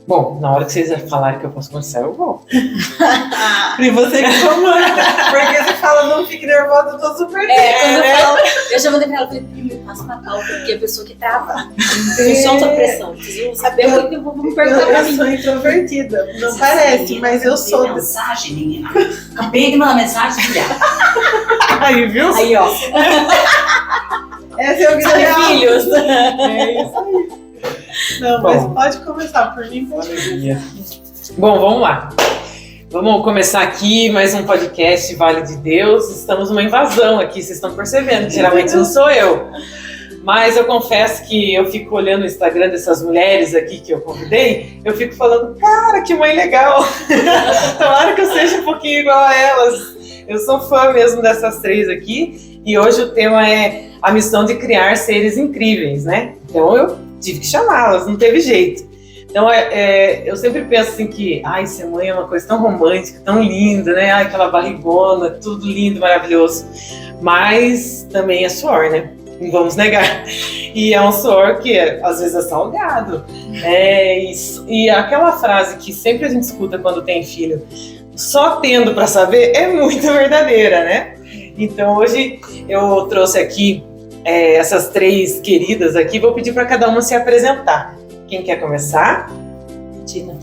Bom, na hora que vocês falarem que eu posso começar, eu vou. E você que comanda, porque você fala, não fique nervosa, eu tô super quando eu falo, eu já mandei pra ela, falei, primeiro passa uma calma, porque a pessoa que trava, não solta a pressão, vocês vão saber muito e vão perguntar pra mim. Eu sou introvertida, não parece, mas eu sou. Mensagem, menina. Acabei de mandar mensagem, filha. Aí, viu? Aí, ó. Essa é a vida Ai, real. filhos. É isso aí. Não, Bom. mas pode começar por mim. Bom, vamos lá. Vamos começar aqui mais um podcast Vale de Deus. Estamos numa invasão aqui, vocês estão percebendo. Geralmente não sou eu. Mas eu confesso que eu fico olhando o Instagram dessas mulheres aqui que eu convidei, eu fico falando, cara, que mãe legal. Tomara que eu seja um pouquinho igual a elas. Eu sou fã mesmo dessas três aqui. E hoje o tema é a missão de criar seres incríveis, né? Então eu tive que chamá-las, não teve jeito. Então eu sempre penso assim que, ser mãe é uma coisa tão romântica, tão linda, né? Aquela barrigona, tudo lindo, maravilhoso. Mas também é suor, né? Não vamos negar. E é um suor que às vezes é salgado. E aquela frase que sempre a gente escuta quando tem filho, só tendo para saber, é muito verdadeira, né? Então hoje eu trouxe aqui essas três queridas aqui, vou pedir para cada uma se apresentar. Quem quer começar? Tina.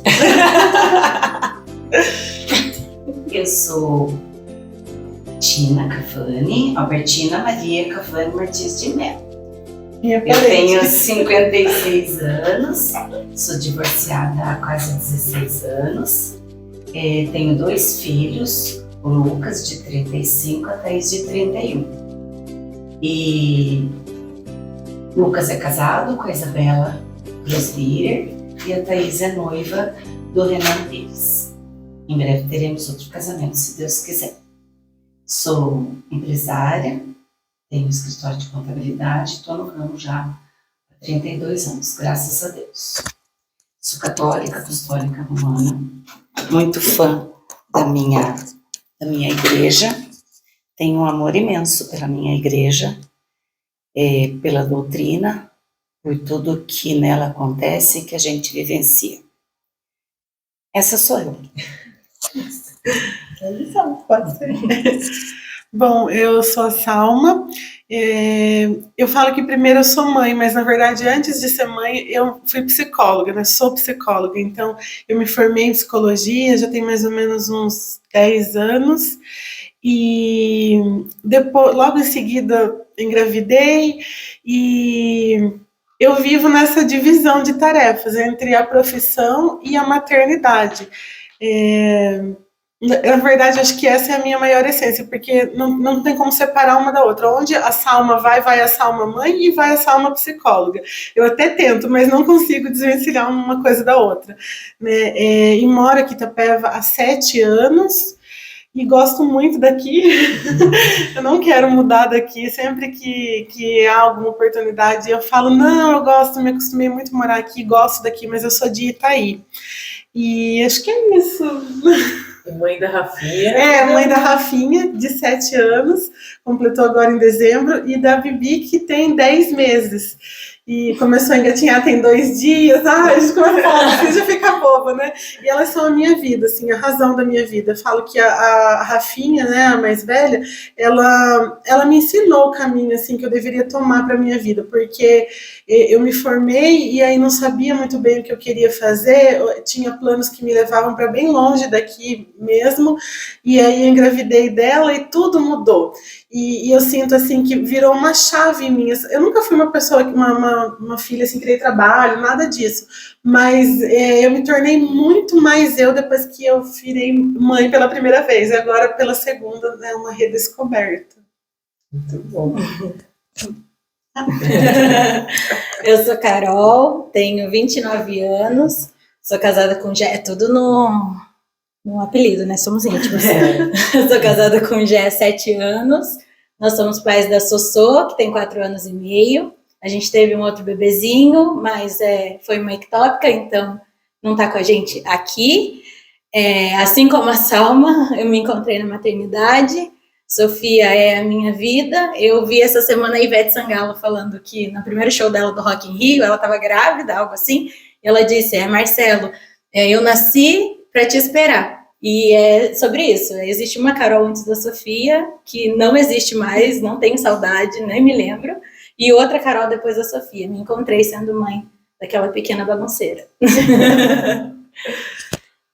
Eu sou Tina Cafani, Albertina Maria Cafani Martins de Mello. Eu tenho 56 anos, sou divorciada há quase 16 anos, tenho 2 filhos, o Lucas de 35, a Thaís de 31. E Lucas é casado com a Isabela Grosbier e a Thaís é noiva do Renan Pires. Em breve teremos outro casamento, se Deus quiser. Sou empresária, tenho escritório de contabilidade, estou no ramo já há 32 anos, graças a Deus. Sou católica, apostólica romana, muito fã da minha igreja. Tenho um amor imenso pela minha igreja, pela doutrina, por tudo que nela acontece e que a gente vivencia. Essa sou eu. Pode ser. Bom, eu sou a Salma. Eu falo que primeiro eu sou mãe, mas na verdade antes de ser mãe eu fui psicóloga, né? Sou psicóloga, então eu me formei em psicologia, já tem mais ou menos uns 10 anos. E depois, logo em seguida, engravidei e eu vivo nessa divisão de tarefas entre a profissão e a maternidade. Na verdade, acho que essa é a minha maior essência, porque não tem como separar uma da outra. Onde a Salma vai a Salma mãe e vai a Salma psicóloga. Eu até tento, mas não consigo desvencilhar uma coisa da outra. Né? E moro aqui em Itapeva há 7 anos. E gosto muito daqui, eu não quero mudar daqui, sempre que há alguma oportunidade eu falo, não, eu gosto, me acostumei muito a morar aqui, gosto daqui, mas eu sou de Itaí. E acho que é isso. Mãe da Rafinha. Mãe da Rafinha, de 7 anos, completou agora em dezembro, e da Bibi, que tem 10 meses. E começou a engatinhar tem 2 dias, como é foda, você já fica boba, né? E elas são a minha vida, assim, a razão da minha vida. Eu falo que a Rafinha, né, a mais velha, ela me ensinou o caminho, assim, que eu deveria tomar para minha vida, porque eu me formei e aí não sabia muito bem o que eu queria fazer, eu tinha planos que me levavam para bem longe daqui mesmo, e aí eu engravidei dela e tudo mudou. E eu sinto, assim, que virou uma chave em mim. Eu nunca fui uma pessoa, uma filha, assim, que dei trabalho, nada disso. Mas eu me tornei muito mais eu depois que eu virei mãe pela primeira vez. E agora, pela segunda, é uma redescoberta. Muito bom. Eu sou Carol, tenho 29 anos, sou casada com... É tudo no apelido, né? Somos íntimos. Eu sou casada com o Gé há 7 anos. Nós somos pais da Sossô, que tem 4 anos e meio. A gente teve um outro bebezinho, mas foi uma ectópica, então não está com a gente aqui. Assim como a Salma, eu me encontrei na maternidade. Sofia é a minha vida. Eu vi essa semana a Ivete Sangalo falando que no primeiro show dela do Rock in Rio, ela estava grávida, algo assim. E ela disse, Marcelo, Eu nasci para te esperar. E é sobre isso. Existe uma Carol antes da Sofia, que não existe mais, não tenho saudade, nem me lembro. E outra Carol depois da Sofia. Me encontrei sendo mãe daquela pequena bagunceira.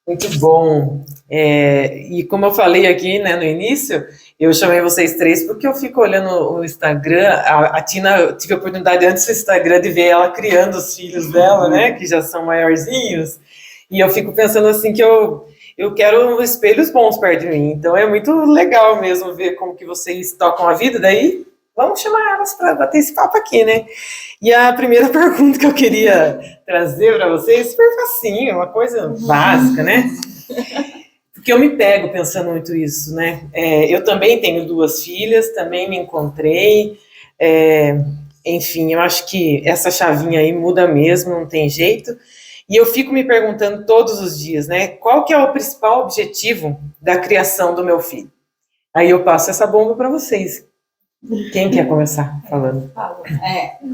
Muito bom. E como eu falei aqui, né, no início, eu chamei vocês três porque eu fico olhando o Instagram. A Tina, eu tive a oportunidade antes do Instagram de ver ela criando os filhos dela, né, que já são maiorzinhos. E eu fico pensando assim que eu quero espelhos bons perto de mim. Então é muito legal mesmo ver como que vocês tocam a vida. Daí vamos chamar elas para bater esse papo aqui, né? E a primeira pergunta que eu queria trazer para vocês, super facinho, uma coisa básica, né? Porque eu me pego pensando muito isso, né? Eu também tenho 2 filhas, também me encontrei. Enfim, eu acho que essa chavinha aí muda mesmo, não tem jeito. E eu fico me perguntando todos os dias, né? Qual que é o principal objetivo da criação do meu filho? Aí eu passo essa bomba para vocês. Quem quer começar falando?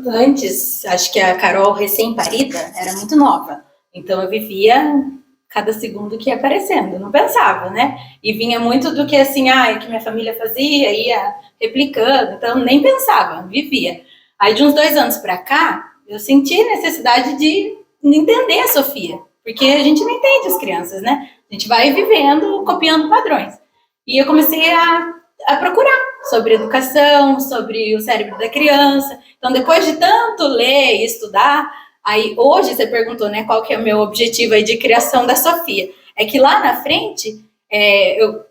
Antes, acho que a Carol recém-parida era muito nova. Então eu vivia cada segundo que ia aparecendo, não pensava, né? E vinha muito do que assim, que minha família fazia, ia replicando, então nem pensava, vivia. Aí de uns 2 anos para cá, eu senti necessidade de entender a Sofia, porque a gente não entende as crianças, né? A gente vai vivendo, copiando padrões. E eu comecei a procurar sobre educação, sobre o cérebro da criança. Então, depois de tanto ler e estudar, aí hoje você perguntou, né, qual que é o meu objetivo aí de criação da Sofia. É que lá na frente, eu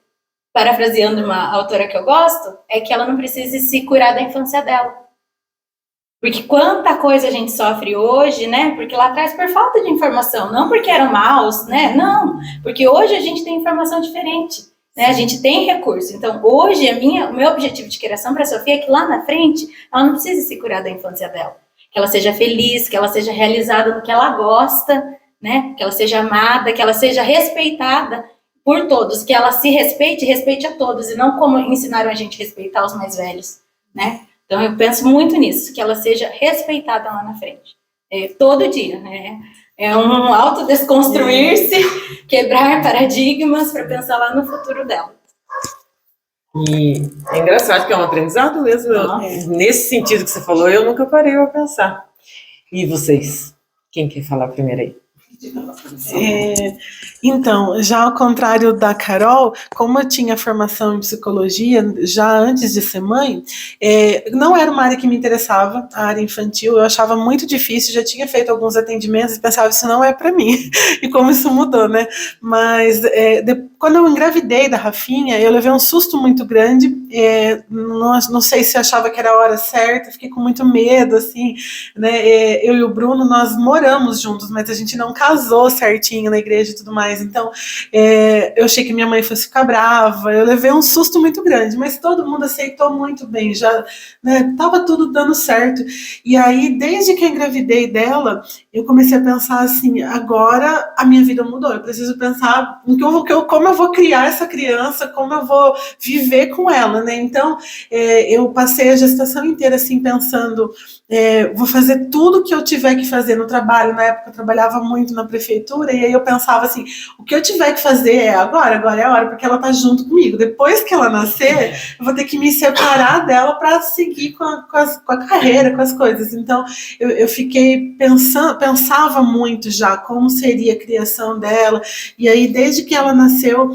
parafraseando uma autora que eu gosto, é que ela não precise se curar da infância dela. Porque quanta coisa a gente sofre hoje, né? Porque lá atrás por falta de informação, não porque eram maus, né? Não, porque hoje a gente tem informação diferente, né? A gente tem recurso. Então, hoje, o meu objetivo de criação para a Sofia é que lá na frente, ela não precise se curar da infância dela. Que ela seja feliz, que ela seja realizada no que ela gosta, né? Que ela seja amada, que ela seja respeitada por todos, que ela se respeite e respeite a todos, e não como ensinaram a gente a respeitar os mais velhos, né? Então, eu penso muito nisso, que ela seja respeitada lá na frente. Todo dia, né? É um autodesconstruir-se, quebrar paradigmas para pensar lá no futuro dela. E é engraçado que é um aprendizado mesmo. Nesse sentido que você falou, eu nunca parei para pensar. E vocês? Quem quer falar primeiro aí? Então, já ao contrário da Carol, como eu tinha formação em psicologia já antes de ser mãe, não era uma área que me interessava, a área infantil, eu achava muito difícil, já tinha feito alguns atendimentos e pensava, isso não é para mim, e como isso mudou, né? Mas quando eu engravidei da Rafinha, eu levei um susto muito grande, não sei se eu achava que era a hora certa, fiquei com muito medo, assim, né? Eu e o Bruno, nós moramos juntos, mas a gente não casou certinho na igreja e tudo mais, então eu achei que minha mãe fosse ficar brava, eu levei um susto muito grande, mas todo mundo aceitou muito bem, já, né, tava tudo dando certo, e aí desde que eu engravidei dela, eu comecei a pensar assim, agora a minha vida mudou, eu preciso pensar como eu vou criar essa criança, como eu vou viver com ela, né, então eu passei a gestação inteira assim pensando, vou fazer tudo que eu tiver que fazer no trabalho, na época eu trabalhava muito na prefeitura, e aí eu pensava assim, o que eu tiver que fazer agora é a hora, porque ela tá junto comigo, depois que ela nascer, eu vou ter que me separar dela para seguir com a carreira, com as coisas, então eu fiquei pensava muito já como seria a criação dela, e aí desde que ela nasceu,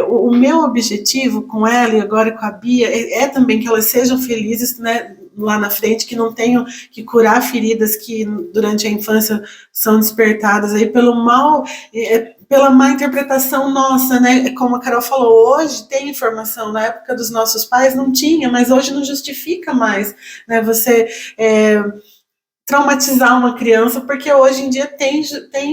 o meu objetivo com ela e agora com a Bia é também que elas sejam felizes, né, lá na frente, que não tenham que curar feridas que durante a infância são despertadas aí pelo mal, pela má interpretação nossa, né? Como a Carol falou, hoje tem informação, na época dos nossos pais não tinha, mas hoje não justifica mais, né? Você traumatizar uma criança, porque hoje em dia tem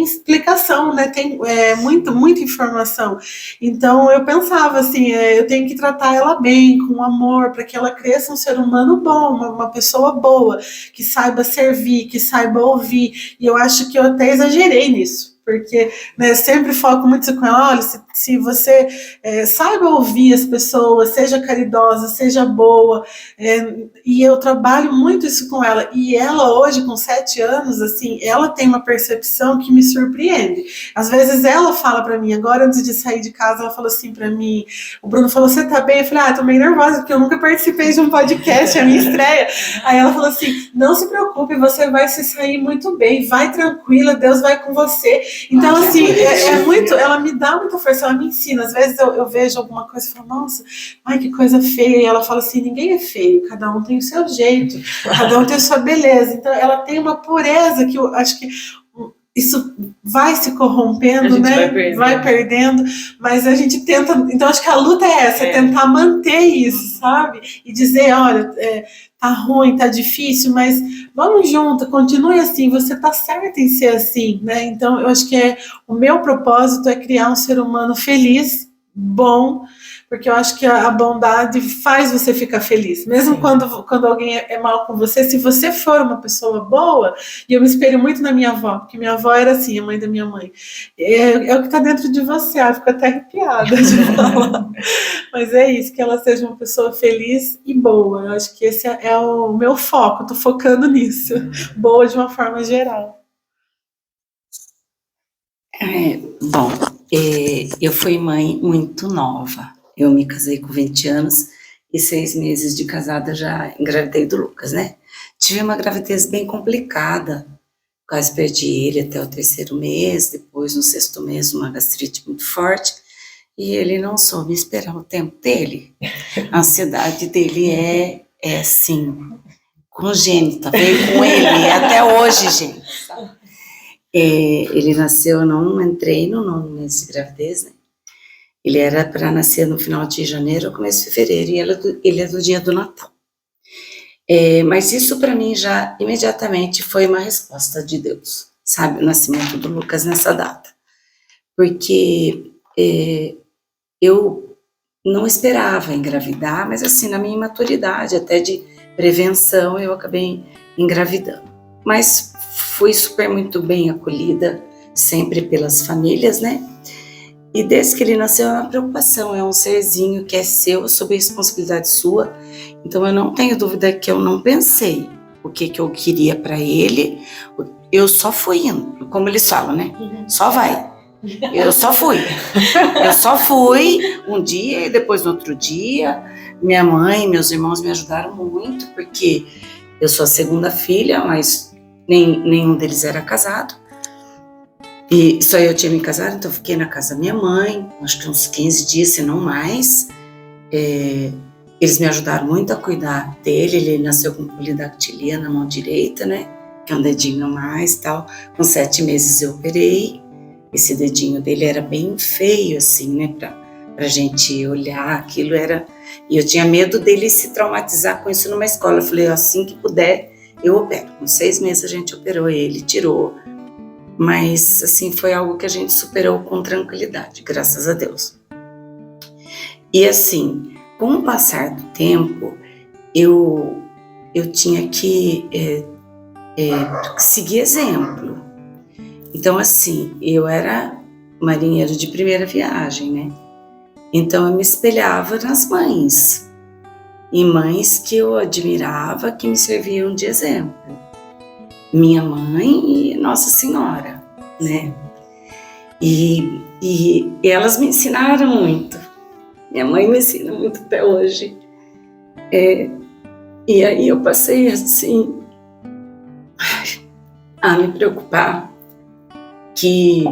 explicação, né? Tem muita informação. Então eu pensava assim, eu tenho que tratar ela bem, com amor, para que ela cresça um ser humano bom, uma pessoa boa, que saiba servir, que saiba ouvir. E eu acho que eu até exagerei nisso. porque, né, eu sempre foco muito isso com ela, olha, se você saiba ouvir as pessoas, seja caridosa, seja boa, e eu trabalho muito isso com ela, e ela hoje, com 7 anos, assim, ela tem uma percepção que me surpreende. Às vezes ela fala pra mim, agora antes de sair de casa, ela falou assim pra mim, o Bruno falou, você tá bem? Eu falei, tô meio nervosa, porque eu nunca participei de um podcast, é a minha estreia. Aí ela falou assim, não se preocupe, você vai se sair muito bem, vai tranquila, Deus vai com você. Então, assim, muito, ela me dá muita força, ela me ensina. Às vezes eu vejo alguma coisa e falo, nossa, ai, que coisa feia. E ela fala assim, ninguém é feio, cada um tem o seu jeito, cada um tem a sua beleza. Então, ela tem uma pureza que eu acho que isso vai se corrompendo, né? Vai perdendo, mas a gente tenta. Então, acho que a luta é essa, é tentar manter isso, sabe? E dizer, olha, tá ruim, tá difícil, mas vamos junto, continue assim, você tá certa em ser assim, né? Então, eu acho que o meu propósito é criar um ser humano feliz, bom, porque eu acho que a bondade faz você ficar feliz, mesmo quando alguém é mal com você, se você for uma pessoa boa, e eu me espelho muito na minha avó, porque minha avó era assim, a mãe da minha mãe, é o que está dentro de você, eu fico até arrepiada de falar, mas é isso, que ela seja uma pessoa feliz e boa, eu acho que esse é o meu foco, estou focando nisso, boa de uma forma geral. Bom, eu fui mãe muito nova. Eu me casei com 20 anos e 6 meses de casada já engravidei do Lucas, né? Tive uma gravidez bem complicada, quase perdi ele até o 3º mês, depois no 6º mês uma gastrite muito forte e ele não soube esperar o tempo dele. A ansiedade dele é assim, congênita, veio com ele até hoje, gente. Ele nasceu, eu não entrei no 9º mês de gravidez, né? Ele era para nascer no final de janeiro ou começo de fevereiro, e ele é do dia do Natal. Mas isso para mim já imediatamente foi uma resposta de Deus, sabe? O nascimento do Lucas nessa data. Porque eu não esperava engravidar, mas assim, na minha imaturidade, até de prevenção, eu acabei engravidando. Mas fui super muito bem acolhida, sempre pelas famílias, né? E desde que ele nasceu é uma preocupação, é um serzinho que é seu, sob responsabilidade sua. Então eu não tenho dúvida que eu não pensei o que eu queria para ele. Eu só fui indo, como eles falam, né? Só vai. Eu só fui. Eu só fui um dia e depois no outro dia. Minha mãe, meus irmãos me ajudaram muito, porque eu sou a 2ª filha, mas nenhum deles era casado. E só eu tinha me casado, então eu fiquei na casa da minha mãe, acho que uns 15 dias, se não mais. Eles me ajudaram muito a cuidar dele, ele nasceu com polidactilia na mão direita, né? Que é um dedinho a mais e tal. Com 7 meses eu operei, esse dedinho dele era bem feio, assim, né? Pra gente olhar, aquilo era... E eu tinha medo dele se traumatizar com isso numa escola. Eu falei, assim que puder, eu opero. Com 6 meses a gente operou ele, tirou. Mas, assim, foi algo que a gente superou com tranquilidade, graças a Deus. E, assim, com o passar do tempo, eu tinha que seguir exemplo. Então, assim, eu era marinheiro de primeira viagem, né? Então, eu me espelhava nas mães. E mães que eu admirava, que me serviam de exemplo. Minha mãe e Nossa Senhora, né? E elas me ensinaram muito. Minha mãe me ensina muito até hoje. E aí eu passei, assim, a me preocupar e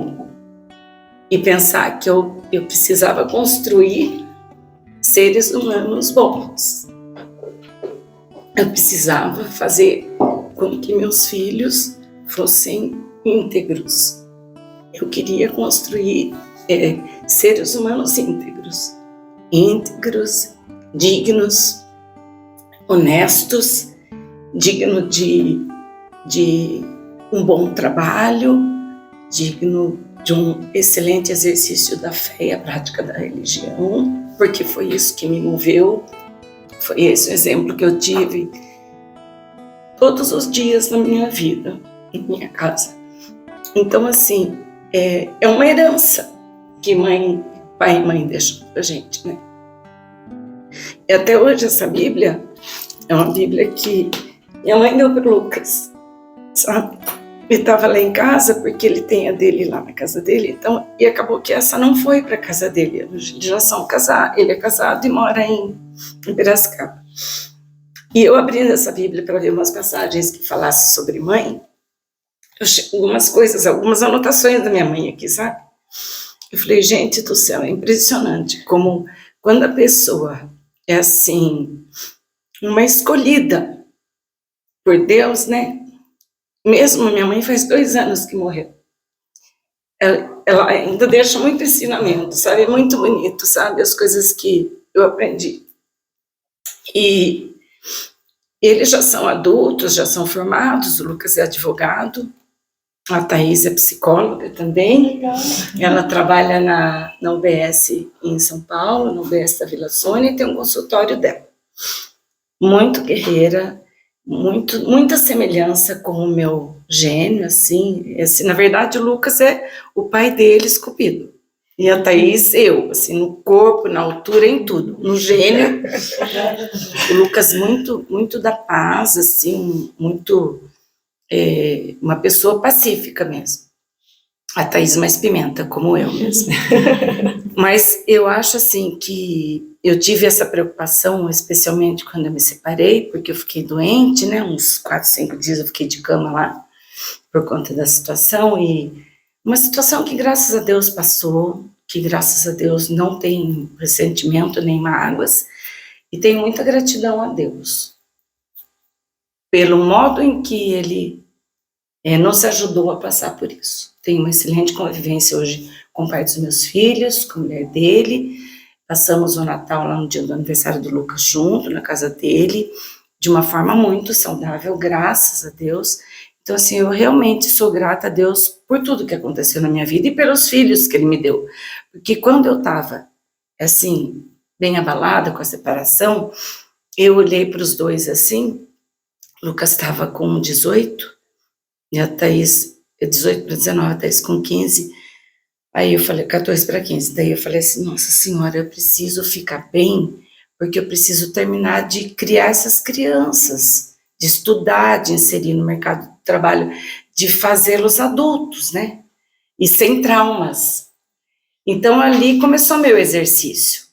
pensar que eu precisava construir seres humanos bons. Eu precisava fazer com que meus filhos fossem íntegros. Eu queria construir seres humanos íntegros, dignos, honestos, digno de um bom trabalho, digno de um excelente exercício da fé e a prática da religião, porque foi isso que me moveu, foi esse o exemplo que eu tive todos os dias na minha vida, em minha casa. Então, assim, é uma herança que pai e mãe deixam pra gente, né? E até hoje essa Bíblia é uma Bíblia que minha mãe deu pro Lucas, sabe? Ele estava lá em casa, porque ele tem a dele lá na casa dele, então, e acabou que essa não foi para casa dele. Eles já são casados, ele é casado e mora em Piracicaba. E eu abri essa Bíblia para ver umas passagens que falassem sobre mãe, algumas coisas, algumas anotações da minha mãe aqui, sabe? Eu falei, gente do céu, é impressionante como quando a pessoa é assim, uma escolhida por Deus, né? Mesmo minha mãe faz 2 anos que morreu. Ela ainda deixa muito ensinamento, sabe? É muito bonito, sabe? As coisas que eu aprendi. E eles já são adultos, já são formados. O Lucas é advogado, a Thaís é psicóloga também. Legal. Ela trabalha na UBS em São Paulo, na UBS da Vila Sônia, e tem um consultório dela. Muito guerreira, muita semelhança com o meu gênio, assim, na verdade o Lucas é o pai dele esculpido, e a Thaís eu, assim, no corpo, na altura, em tudo, no gênio, o Lucas muito da paz, assim, muito, uma pessoa pacífica mesmo, a Thaís mais pimenta, como eu mesmo. Mas eu acho assim que eu tive essa preocupação, especialmente quando eu me separei, porque eu fiquei doente, né? Uns 4, 5 dias eu fiquei de cama lá por conta da situação, e uma situação que graças a Deus passou, que graças a Deus não tem ressentimento nem mágoas, e tenho muita gratidão a Deus pelo modo em que Ele nos ajudou a passar por isso. Tenho uma excelente convivência hoje com o pai dos meus filhos, com a mulher dele. Passamos o Natal lá no dia do aniversário do Lucas junto, na casa dele, de uma forma muito saudável, graças a Deus. Então, assim, eu realmente sou grata a Deus por tudo que aconteceu na minha vida e pelos filhos que Ele me deu. Porque quando eu estava, assim, bem abalada com a separação, eu olhei para os dois assim, o Lucas estava com 18, e a Thaís, 18 para 19, a Thaís com 15, aí eu falei, 14 para 15, daí eu falei assim, nossa senhora, eu preciso ficar bem, porque eu preciso terminar de criar essas crianças, de estudar, de inserir no mercado de trabalho, de fazê-los adultos, né, e sem traumas. Então ali começou meu exercício,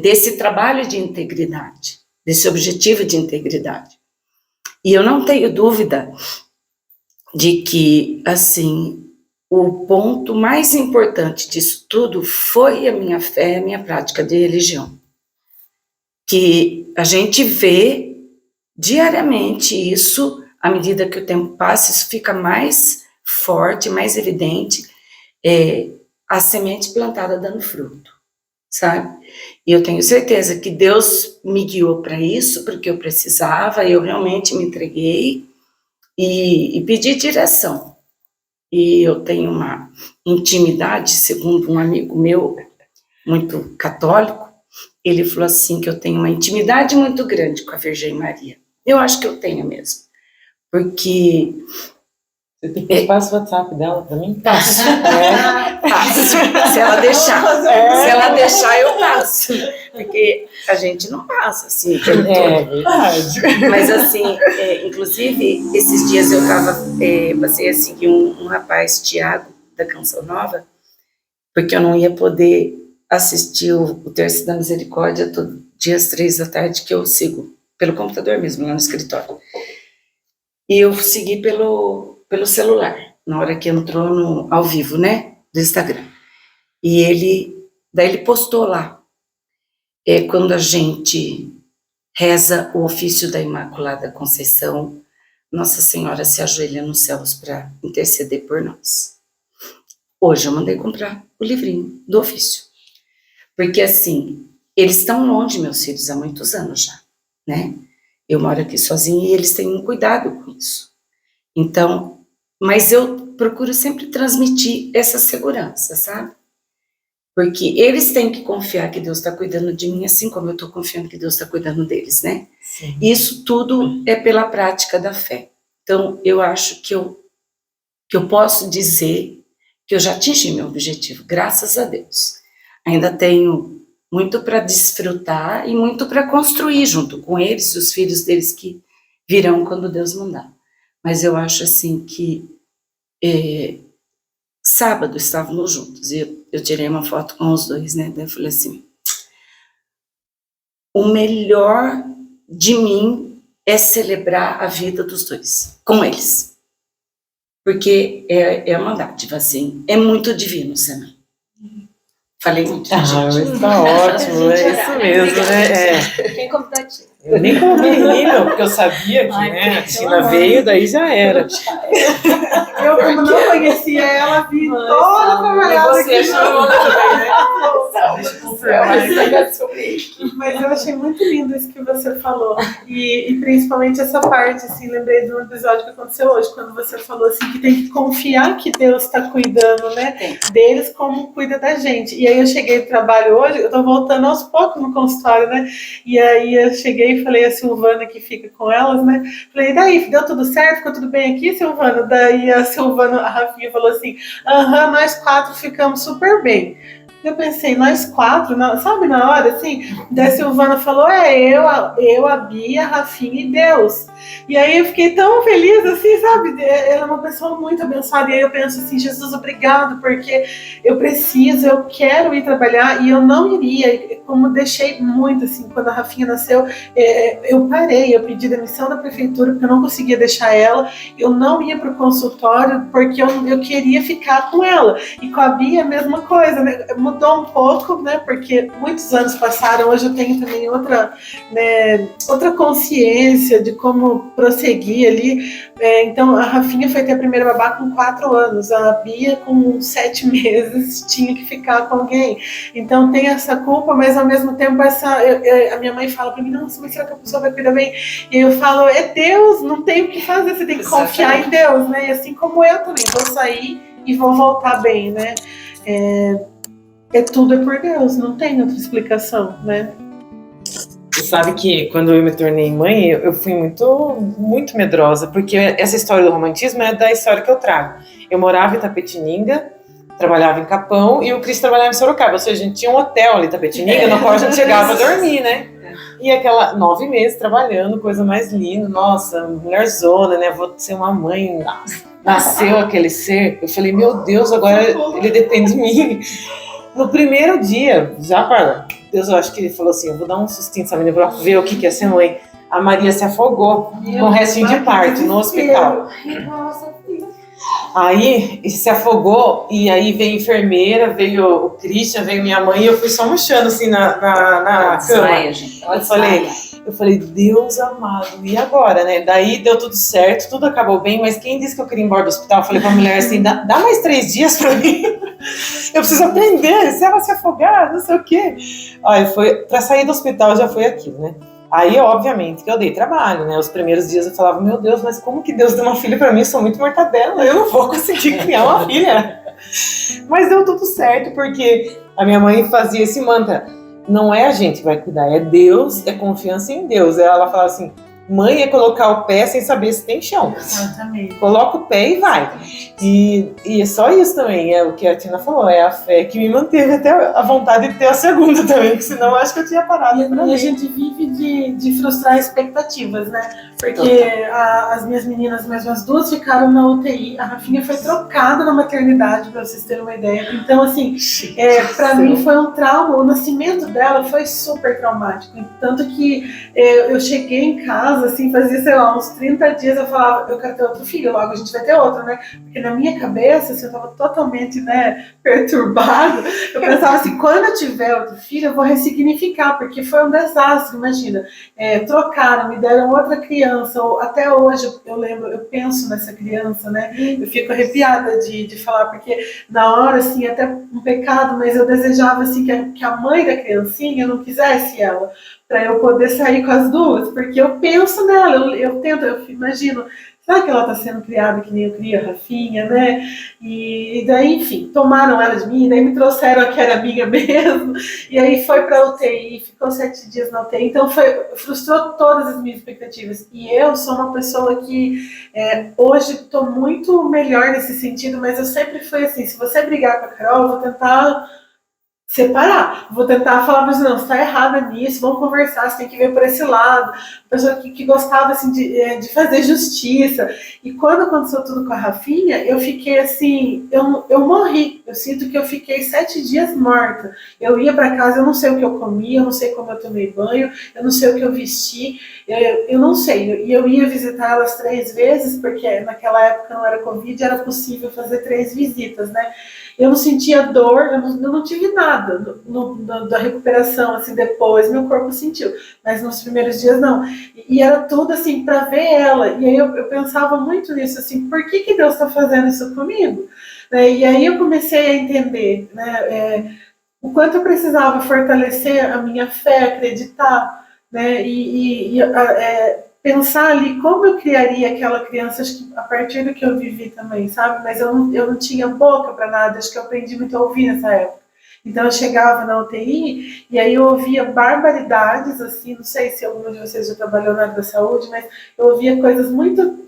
desse trabalho de integridade, desse objetivo de integridade. E eu não tenho dúvida de que, assim, o ponto mais importante disso tudo foi a minha fé, a minha prática de religião. Que a gente vê diariamente isso, à medida que o tempo passa, isso fica mais forte, mais evidente, a semente plantada dando fruto, sabe? E eu tenho certeza que Deus me guiou para isso, porque eu precisava, eu realmente me entreguei e pedi direção. E eu tenho uma intimidade, segundo um amigo meu, muito católico, ele falou assim, que eu tenho uma intimidade muito grande com a Virgem Maria. Eu acho que eu tenho mesmo, porque... Você tem que passar o WhatsApp dela para mim? Passo. Passo. Se ela deixar. Se ela deixar, eu passo. Porque a gente não passa, assim. Verdade. Mas, assim, inclusive, esses dias eu passei a seguir um rapaz, Tiago, da Canção Nova, porque eu não ia poder assistir o Terço da Misericórdia todo dia às 3 da tarde, que eu sigo pelo computador mesmo, lá no escritório. E eu segui pelo celular, na hora que entrou ao vivo, né, do Instagram. E daí ele postou lá, quando a gente reza o ofício da Imaculada Conceição, Nossa Senhora se ajoelha nos céus para interceder por nós. Hoje eu mandei comprar o livrinho do ofício, porque assim, eles estão longe, meus filhos, há muitos anos já, né, eu moro aqui sozinha e eles têm um cuidado com isso. Então, mas eu procuro sempre transmitir essa segurança, sabe? Porque eles têm que confiar que Deus está cuidando de mim, assim como eu estou confiando que Deus está cuidando deles, né? Sim. Isso tudo é pela prática da fé. Então, eu acho que eu que eu posso dizer que eu já atingi meu objetivo, graças a Deus. Ainda tenho muito para desfrutar e muito para construir junto com eles e os filhos deles que virão quando Deus mandar. Mas eu acho assim que sábado estávamos juntos e eu tirei uma foto com os dois, né? Daí eu falei assim, o melhor de mim é celebrar a vida dos dois, com eles. Porque é uma dádiva, assim, é muito divino, Sena. Falei muito, gente. Mas tá ótimo, é isso mesmo, né? Quem convidou a Tina? Eu nem coloquei nível, porque eu sabia que, né, a Tina veio, daí já era. Eu, como não conhecia ela, vi toda como ela Você chamou também, né? Mas eu achei muito lindo isso que você falou. E principalmente essa parte, assim, lembrei de um episódio que aconteceu hoje, quando você falou assim, que tem que confiar que Deus está cuidando, né? Deles como cuida da gente. E aí eu cheguei do trabalho hoje, eu tô voltando aos poucos no consultório, né? E aí eu cheguei e falei a Silvana que fica com elas, né? Falei, e daí, deu tudo certo? Ficou tudo bem aqui, Silvana? Daí a Silvana, a Rafinha falou assim, nós 4 ficamos super bem. Eu pensei, nós 4, sabe, na hora, assim, daí a Silvana falou, eu, a Bia, a Rafinha e Deus. E aí eu fiquei tão feliz, assim, sabe, ela é uma pessoa muito abençoada, e aí eu penso assim, Jesus, obrigado, porque eu preciso, eu quero ir trabalhar, e eu não iria, como deixei muito, assim, quando a Rafinha nasceu, eu parei, eu pedi demissão da prefeitura, porque eu não conseguia deixar ela, eu não ia para o consultório, porque eu queria ficar com ela, e com a Bia a mesma coisa, né? Mudou um pouco, né? Porque muitos anos passaram, hoje eu tenho também outra consciência de como prosseguir ali. Então, a Rafinha foi ter a primeira babá com 4 anos, a Bia com 7 meses tinha que ficar com alguém. Então, tem essa culpa, mas ao mesmo tempo a minha mãe fala para mim, nossa, mas será que a pessoa vai cuidar bem? E eu falo, é Deus, não tem o que fazer, você tem que confiar em Deus, né? E assim como eu também, vou sair e vou voltar bem, né? Tudo é por Deus, não tem outra explicação, né? Você sabe que quando eu me tornei mãe, eu fui muito, muito medrosa, porque essa história do romantismo é da história que eu trago. Eu morava em Itapetininga, trabalhava em Capão, e o Cris trabalhava em Sorocaba, ou seja, a gente tinha um hotel ali em Itapetininga, no qual a gente chegava a dormir, né? E aquela 9 meses trabalhando, coisa mais linda, nossa, mulherzona, né? Vou ser uma mãe, nasceu aquele ser. Eu falei, meu Deus, agora ele depende de mim. No primeiro dia, Deus, eu acho que ele falou assim, eu vou dar um sustinho nessa menina pra ver o que é ser mãe. A Maria se afogou com restinho de parto no hospital. Aí se afogou e aí veio a enfermeira, veio o Christian, veio minha mãe e eu fui só murchando assim na cama. Eu falei, Deus amado, e agora, né? Daí deu tudo certo, tudo acabou bem, mas quem disse que eu queria ir embora do hospital? Eu falei pra mulher assim, dá mais 3 dias pra mim. Eu preciso aprender, se ela se afogar, não sei o quê. Aí pra sair do hospital já foi aquilo, né? Aí, obviamente, que eu dei trabalho, né? Os primeiros dias eu falava, meu Deus, mas como que Deus deu uma filha pra mim? Eu sou muito mortadela, eu não vou conseguir criar uma filha. Mas deu tudo certo, porque a minha mãe fazia esse mantra, não é a gente que vai cuidar, é Deus, é confiança em Deus. Ela falava assim, mãe é colocar o pé sem saber se tem chão. Exatamente. Coloca o pé e vai. E é só isso também, é o que a Tina falou, é a fé que me manteve até a vontade de ter a segunda também, porque senão eu acho que eu tinha parado. E a gente vive de frustrar expectativas, né? Porque as minhas meninas, mesmo as 2, ficaram na UTI, a Rafinha foi trocada na maternidade, pra vocês terem uma ideia. Então, assim, pra mim foi um trauma, o nascimento dela foi super traumático. Tanto que eu cheguei em casa, assim, fazia, sei lá, uns 30 dias, eu falava, eu quero ter outro filho, logo a gente vai ter outro, né? Porque na minha cabeça, assim, eu tava totalmente, né, perturbada. Eu pensava assim, quando eu tiver outro filho, eu vou ressignificar, porque foi um desastre, imagina. Trocaram, me deram outra criança, até hoje eu lembro, eu penso nessa criança, né? Eu fico arrepiada de falar, porque na hora, assim, até um pecado, mas eu desejava, assim, que a mãe da criancinha não quisesse ela, para eu poder sair com as 2, porque eu penso nela, eu tento, eu imagino, será que ela está sendo criada que nem eu cria a Rafinha, né? E daí, enfim, tomaram ela de mim, daí me trouxeram a que era minha mesmo, e aí foi para UTI, ficou 7 dias na UTI, então frustrou todas as minhas expectativas. E eu sou uma pessoa que hoje estou muito melhor nesse sentido, mas eu sempre fui assim, se você brigar com a Carol, eu vou tentar separar, vou tentar falar para você, não, você está errada nisso, vamos conversar, você tem que ver por esse lado, pessoa que gostava assim, de fazer justiça. E quando aconteceu tudo com a Rafinha, eu fiquei assim, eu morri, eu sinto que eu fiquei 7 dias morta, eu ia para casa, eu não sei o que eu comi, eu não sei como eu tomei banho, eu não sei o que eu vesti, eu não sei, e eu ia visitar elas 3 vezes, porque naquela época não era Covid, era possível fazer 3 visitas, né? Eu não sentia dor, eu não tive nada da recuperação, assim, depois meu corpo sentiu, mas nos primeiros dias não. E era tudo, assim, para ver ela. E aí eu pensava muito nisso, assim, por que Deus está fazendo isso comigo? E aí eu comecei a entender, né, o quanto eu precisava fortalecer a minha fé, acreditar, né, pensar ali como eu criaria aquela criança, acho que a partir do que eu vivi também, sabe? Mas eu não tinha boca para nada, acho que eu aprendi muito a ouvir nessa época. Então eu chegava na UTI e aí eu ouvia barbaridades, assim, não sei se algum de vocês já trabalhou na área da saúde, mas eu ouvia coisas muito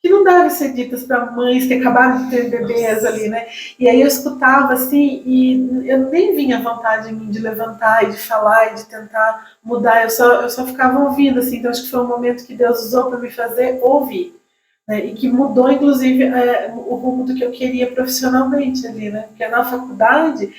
que não devem ser ditas para mães que acabaram de ter bebês ali, né? E aí eu escutava assim, e eu nem vinha vontade em mim de levantar e de falar e de tentar mudar, eu só ficava ouvindo, assim. Então acho que foi um momento que Deus usou para me fazer ouvir, né? E que mudou, inclusive, o rumo do que eu queria profissionalmente ali, né? Porque na faculdade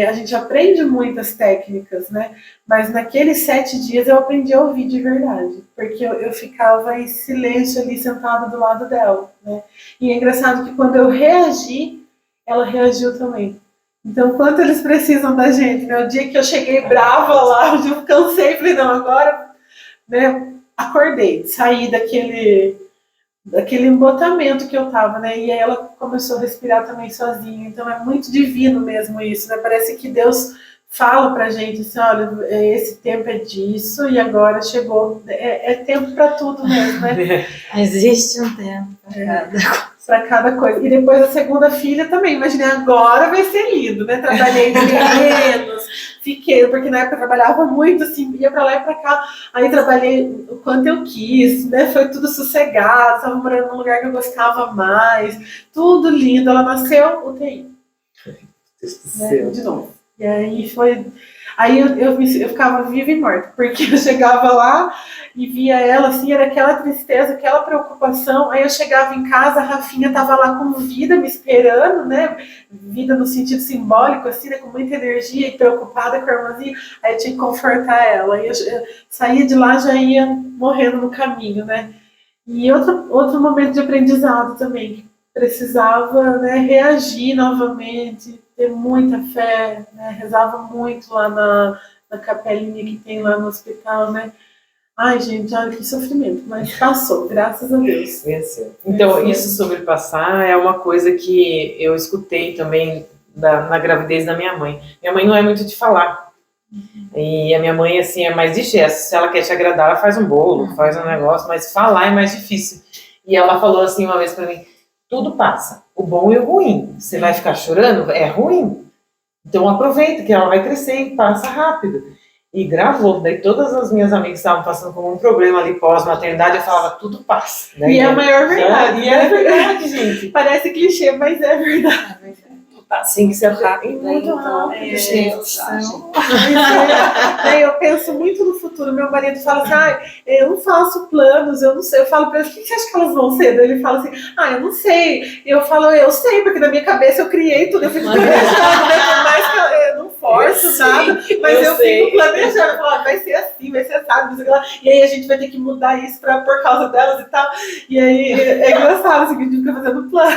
a gente aprende muitas técnicas, né? Mas naqueles 7 dias eu aprendi a ouvir de verdade, porque eu ficava em silêncio ali, sentada do lado dela, né? E é engraçado que quando eu reagi, ela reagiu também. Então, quanto eles precisam da gente, né? O dia que eu cheguei brava lá, onde eu cansei, falei, não, agora, né? Acordei, saí daquele embotamento que eu tava, né? E aí ela começou a respirar também sozinha. Então é muito divino mesmo isso, né? Parece que Deus fala pra gente assim, olha, esse tempo é disso e agora chegou, é tempo para tudo mesmo, né? Existe um tempo para cada coisa. E depois a segunda filha também, imaginei, agora vai ser lindo, né? Trabalhei menos, fiquei, porque na época eu trabalhava muito, assim, ia para lá e para cá, aí trabalhei o quanto eu quis, né? Foi tudo sossegado, estava morando num lugar que eu gostava mais, tudo lindo. Ela nasceu, UTI. Né? De novo. E aí foi. Aí eu ficava viva e morta, porque eu chegava lá e via ela assim, era aquela tristeza, aquela preocupação. Aí eu chegava em casa, a Rafinha estava lá com vida me esperando, né? Vida no sentido simbólico, assim, né? Com muita energia e preocupada com a irmãzinha. Aí eu tinha que confortar ela. Aí eu saía de lá, já ia morrendo no caminho, né? E outro momento de aprendizado também, que precisava, né, reagir novamente, ter muita fé, né, rezava muito lá na capelinha que tem lá no hospital, né? Ai, gente, olha que sofrimento, mas passou, graças a Deus. Então, isso sobre passar é uma coisa que eu escutei também na gravidez da minha mãe. Minha mãe não é muito de falar. E a minha mãe, assim, é mais de gesto. Se ela quer te agradar, ela faz um bolo, faz um negócio, mas falar é mais difícil. E ela falou assim uma vez pra mim, tudo passa, o bom e o ruim. Você vai ficar chorando? É ruim. Então aproveita que ela vai crescer e passa rápido. E gravou. Daí todas as minhas amigas estavam passando por um problema ali pós-maternidade, eu falava, tudo passa. Daí, e é a maior verdade. E é verdade, gente. Parece clichê, mas é verdade. Assim que ser rápido, muito rápido. Eu penso muito no futuro. Meu marido fala assim, eu não faço planos, eu não sei. Eu falo para ele, o que você acha que elas vão ser? Ele fala assim, eu não sei. Eu falo, eu sei, porque na minha cabeça eu criei tudo, eu fico planejando, né? Por mais que eu não forço nada, mas eu fico planejando. Eu falo, vai ser assim, vai ser assim, e aí a gente vai ter que mudar isso por causa delas e tal. E aí é engraçado, assim, que a gente fica fazendo plano,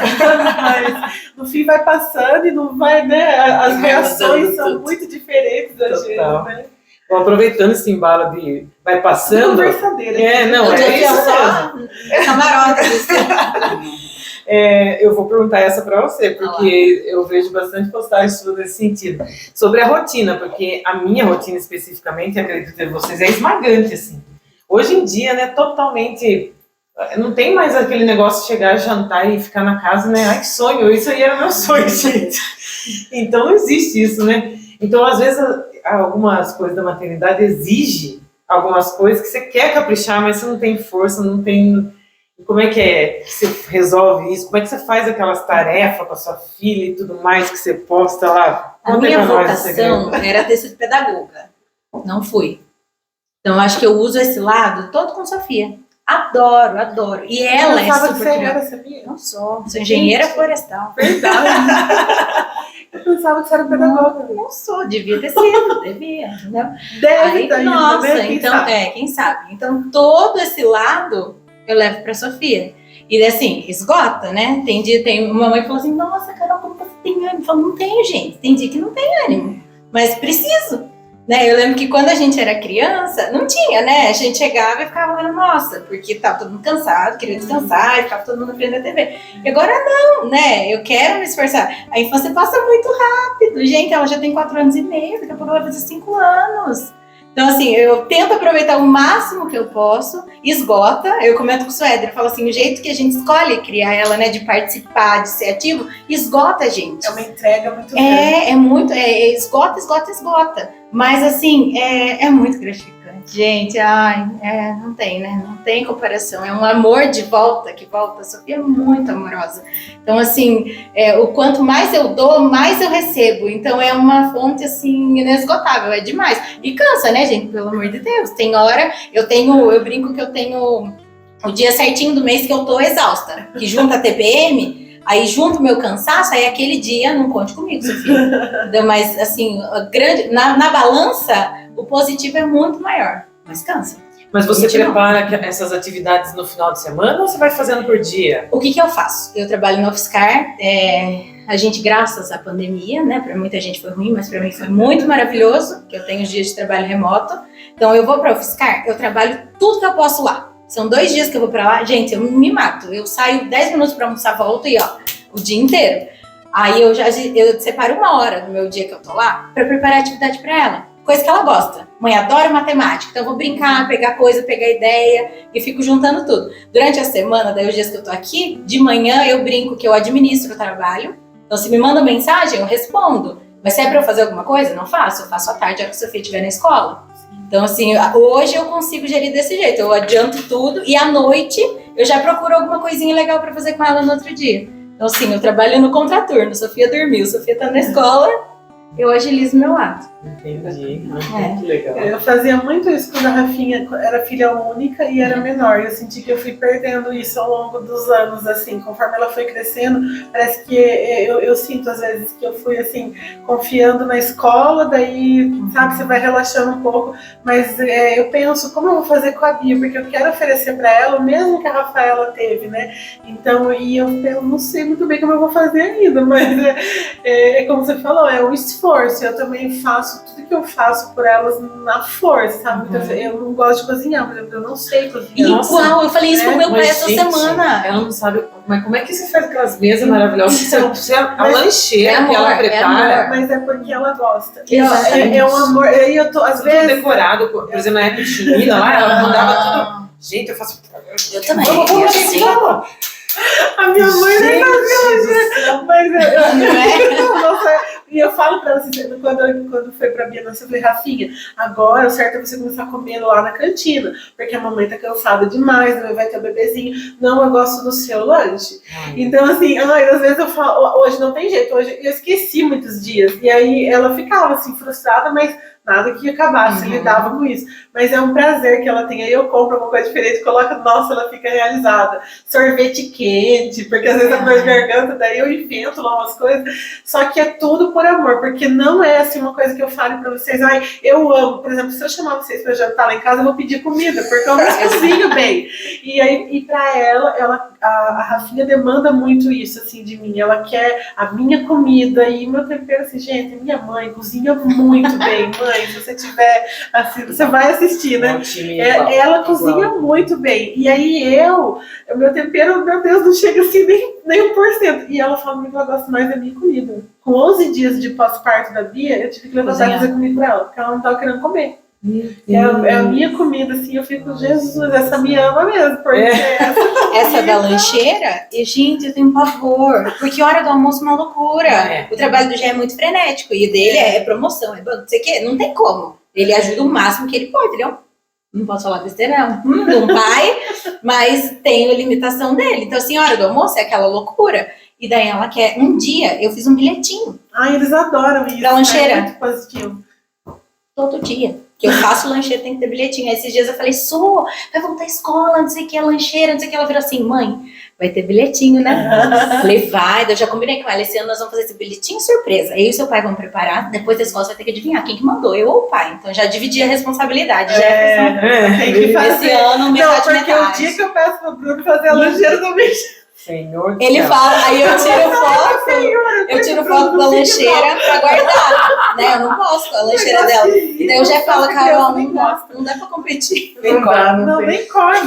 mas no fim vai passando e não vai, né? As reações são muito diferentes da gente, né? Bom, aproveitando esse embalo de vai passando. Conversadeira. Não, é isso. Camarote. Eu vou perguntar essa para você, porque eu vejo bastante postagens suas nesse sentido. Sobre a rotina, porque a minha rotina especificamente, acredito em vocês, é esmagante, assim. Hoje em dia, né, totalmente Não tem mais aquele negócio de chegar, jantar e ficar na casa, né? Ai, que sonho! Isso aí era meu sonho, gente. Então, não existe isso, né? Então, às vezes, algumas coisas da maternidade exigem algumas coisas que você quer caprichar, mas você não tem força, não tem... Como é que você resolve isso? Como é que você faz aquelas tarefas com a sua filha e tudo mais que você posta lá? A minha vocação era ter sido pedagoga. Não fui. Então, acho que eu uso esse lado todo com Sofia. Adoro, adoro. E ela é super criança. Sabia? Não sou engenheira florestal. Verdade. Eu pensava que você era pedagoga. Não sou, devia ter sido, devia, entendeu? Deve Aí, estar indo, nossa, né? Quem então, sabe? quem sabe? Então, todo esse lado eu levo pra Sofia. E assim, esgota, né? Tem dia, uma mãe falou assim, nossa, Carol, como você tem ânimo? Eu falo, não tenho, gente. Tem dia que não tem ânimo, mas preciso. Né? Eu lembro que quando a gente era criança, não tinha, né? A gente chegava e ficava lá, nossa, porque tava todo mundo cansado, queria descansar, e ficava todo mundo na frente da TV. E agora não, né? Eu quero me esforçar. A infância passa muito rápido. Gente, ela já tem 4 anos e meio, daqui a pouco ela vai fazer 5 anos. Então, assim, eu tento aproveitar o máximo que eu posso, esgota. Eu comento com o Suéder, eu falo assim, o jeito que a gente escolhe criar ela, né, de participar, de ser ativo, esgota a gente. É uma entrega muito grande. É muito, esgota, esgota, esgota. Mas, assim, é muito gratificante. Gente, não tem, né? Não tem comparação. É um amor de volta, que volta. A Sofia é muito amorosa. Então, assim, o quanto mais eu dou, mais eu recebo. Então, é uma fonte, assim, inesgotável. É demais. E cansa, né, gente? Pelo amor de Deus. Tem hora, eu brinco que eu tenho o dia certinho do mês que eu tô exausta. Que junta a TPM, aí junto o meu cansaço, aí aquele dia, não conte comigo, Sofia. Mas, assim, na balança, o positivo é muito maior, mas cansa. Mas você prepara essas atividades no final de semana ou você vai fazendo por dia? O que eu faço? Eu trabalho no UFSCar, a gente, graças à pandemia, né, para muita gente foi ruim, mas para mim foi muito maravilhoso, que eu tenho os dias de trabalho remoto. Então eu vou para o UFSCar, eu trabalho tudo que eu posso lá. São 2 dias que eu vou para lá, gente, eu me mato. Eu saio 10 minutos para almoçar, volto e o dia inteiro. Aí eu separo 1 hora do meu dia que eu tô lá para preparar a atividade para ela. Coisa que ela gosta. Mãe adora matemática, então eu vou brincar, pegar coisa, pegar ideia e fico juntando tudo. Durante a semana, daí os dias que eu tô aqui, de manhã eu brinco que eu administro o trabalho. Então se me manda mensagem, eu respondo. Mas se é pra eu fazer alguma coisa, não faço. Eu faço à tarde, a hora que a Sofia estiver na escola. Então assim, hoje eu consigo gerir desse jeito. Eu adianto tudo e à noite eu já procuro alguma coisinha legal pra fazer com ela no outro dia. Então assim, eu trabalho no contraturno. Sofia dormiu, Sofia tá na escola. Eu agilizo meu lado. Entendi. Muito legal. Eu fazia muito isso quando a Rafinha era filha única e era menor. Eu senti que eu fui perdendo isso ao longo dos anos, assim. Conforme ela foi crescendo, parece que eu sinto às vezes que eu fui, assim, confiando na escola, daí, sabe, você vai relaxando um pouco. Mas eu penso, como eu vou fazer com a Bia? Porque eu quero oferecer pra ela o mesmo que a Rafaela teve, né? Então, eu não sei muito bem como eu vou fazer ainda, mas como você falou, é um esforço. Eu também faço tudo que eu faço por elas na força, sabe? Eu não gosto de cozinhar, por exemplo, eu não sei cozinhar. Igual, eu falei isso pro meu pai essa semana. Ela não sabe, mas como é que você faz aquelas mesas maravilhosas? A lancheira que ela prepara. Mas é porque ela gosta. Exatamente. É um amor. Aí eu tô, às vezes. Decorado, por exemplo, na época de Junina lá, ela mandava tudo. Gente, eu faço. Eu também. Vamos. A minha mãe nem fazia, mas e eu falo pra ela assim, quando foi pra Bia Nossa, eu falei, Rafinha, agora o certo é você começar a comer lá na cantina, porque a mamãe tá cansada demais, vai ter o bebezinho. Não, eu gosto do seu lanche. Então, assim, às vezes eu falo, hoje não tem jeito, hoje eu esqueci muitos dias. E aí ela ficava assim, frustrada, mas nada que acabasse, lidava com isso. Mas é um prazer que ela tem. Aí eu compro uma coisa diferente, coloco, nossa, ela fica realizada. Sorvete quente, porque às vezes a dor de garganta, daí eu invento lá umas coisas. Só que é tudo por amor, porque não é assim uma coisa que eu falo pra vocês, eu amo. Por exemplo, se eu chamar vocês pra jantar lá em casa, eu vou pedir comida, porque eu não cozinho bem. E pra ela a Rafinha demanda muito isso, assim, de mim. Ela quer a minha comida e meu tempero, assim, gente, minha mãe cozinha muito bem, mãe. Se você tiver, assim, você vai assistir, né? Ela cozinha muito bem. E aí o meu tempero, meu Deus, não chega assim nem 1%. E ela fala que ela gosta mais da minha comida. Com 11 dias de pós-parto da Bia, eu tive que levantar e fazer comida pra ela, porque ela não tava querendo comer. É a minha comida, assim, eu fico, Jesus, essa me ama mesmo, porque Essa da lancheira, e gente, eu tenho pavor, porque a hora do almoço é uma loucura. O trabalho do Gé é muito frenético, e o dele é promoção, é banco, não sei o quê, não tem como. Ele ajuda o máximo que ele pode, entendeu? Não posso falar besteira, não. De um pai, mas tem a limitação dele. Então, assim, a hora do almoço é aquela loucura. E daí ela quer, um dia, eu fiz um bilhetinho. eles adoram isso. Pra lancheira. É muito positivo. Todo dia. Que eu faço lancheira, tem que ter bilhetinho. Aí esses dias eu falei, Sô, vai voltar à escola, não sei o que, lancheira, não sei o que. Ela virou assim, mãe, vai ter bilhetinho, né? Falei, vai, eu já combinei com ela. Esse ano nós vamos fazer esse bilhetinho surpresa. Aí o seu pai vão preparar, depois da escola você vai ter que adivinhar quem que mandou, eu ou o pai. Então já dividi a responsabilidade. Tem que fazer. Esse ano, metade, porque metade. o dia que eu peço pro Bruno fazer a lancheira também. Senhor. Ele fala, aí eu tiro foto, eu tiro foto da lancheira pra guardar, né? Eu não posso a lancheira dela. E daí eu já falo, Carol, não dá pra competir. Nem come.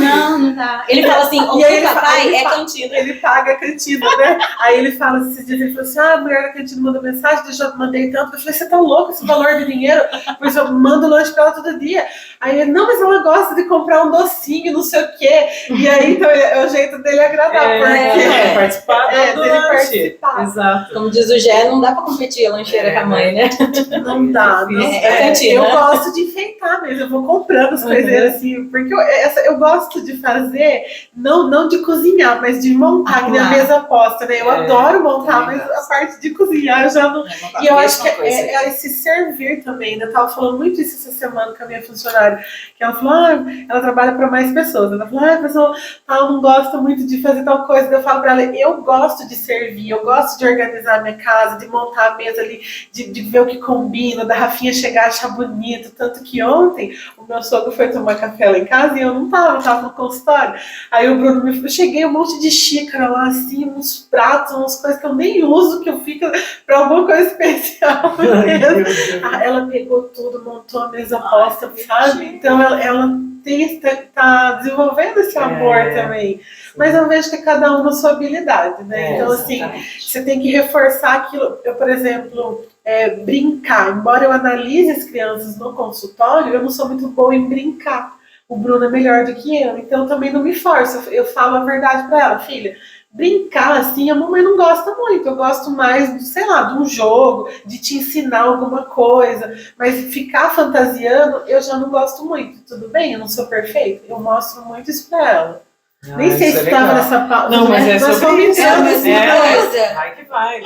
Não dá. Ele fala assim, o seu papai é cantina. Ele paga a cantina, né? Aí ele fala, esses dias ele falou assim, a mulher da cantina mandou mensagem, eu mandei tanto. Eu falei, você tá louco esse valor de dinheiro? Pois eu mando lanche pra ela todo dia. Aí ele, não, mas ela gosta de comprar um docinho, não sei o quê. E aí, então, é o jeito dele agradar, porque... participar do dele lanche. participar. Exato. Como diz o Gé, não dá pra competir a lancheira com a mãe, né? Não dá. Cantina. Eu gosto de enfeitar mesmo, eu vou comprando as coisas assim, porque eu gosto de fazer, não de cozinhar, mas de montar, que nem a mesa posta, né? Eu adoro montar, mas a parte de cozinhar eu já não... E eu acho que é esse servir também, né? Eu tava falando muito isso essa semana com a minha funcionária, que ela falou, ela trabalha para mais pessoas, ela falou, a pessoa tal não gosta muito de fazer tal coisa, eu falo para ela, eu gosto de servir, eu gosto de organizar a minha casa, de montar a mesa ali, de ver o que combina, da Rafinha chegar e achar bonito, tanto que ontem o meu sogro foi tomar café lá em casa e eu não tava no consultório. Aí o Bruno eu cheguei um monte de xícara lá, assim, uns pratos, umas coisas que eu nem uso, que eu fico pra alguma coisa especial mesmo. Ela pegou tudo, montou a mesa posta, sabe? Então ela tá desenvolvendo esse amor também. Mas eu vejo que é cada um na sua habilidade, né? Então, assim, você tem que reforçar aquilo. Eu, por exemplo, brincar. Embora eu analise as crianças no consultório, eu não sou muito boa em brincar. O Bruno é melhor do que eu, então eu também não me forço. Eu falo a verdade para ela, filha. Brincar, assim, a mamãe não gosta muito. Eu gosto mais, sei lá, de um jogo, de te ensinar alguma coisa. Mas ficar fantasiando, eu já não gosto muito. Tudo bem, eu não sou perfeita. Eu mostro muito isso pra ela. Nem sei se estava nessa pauta. Não, mas é sobre isso. É a mesma coisa. Vai que vai.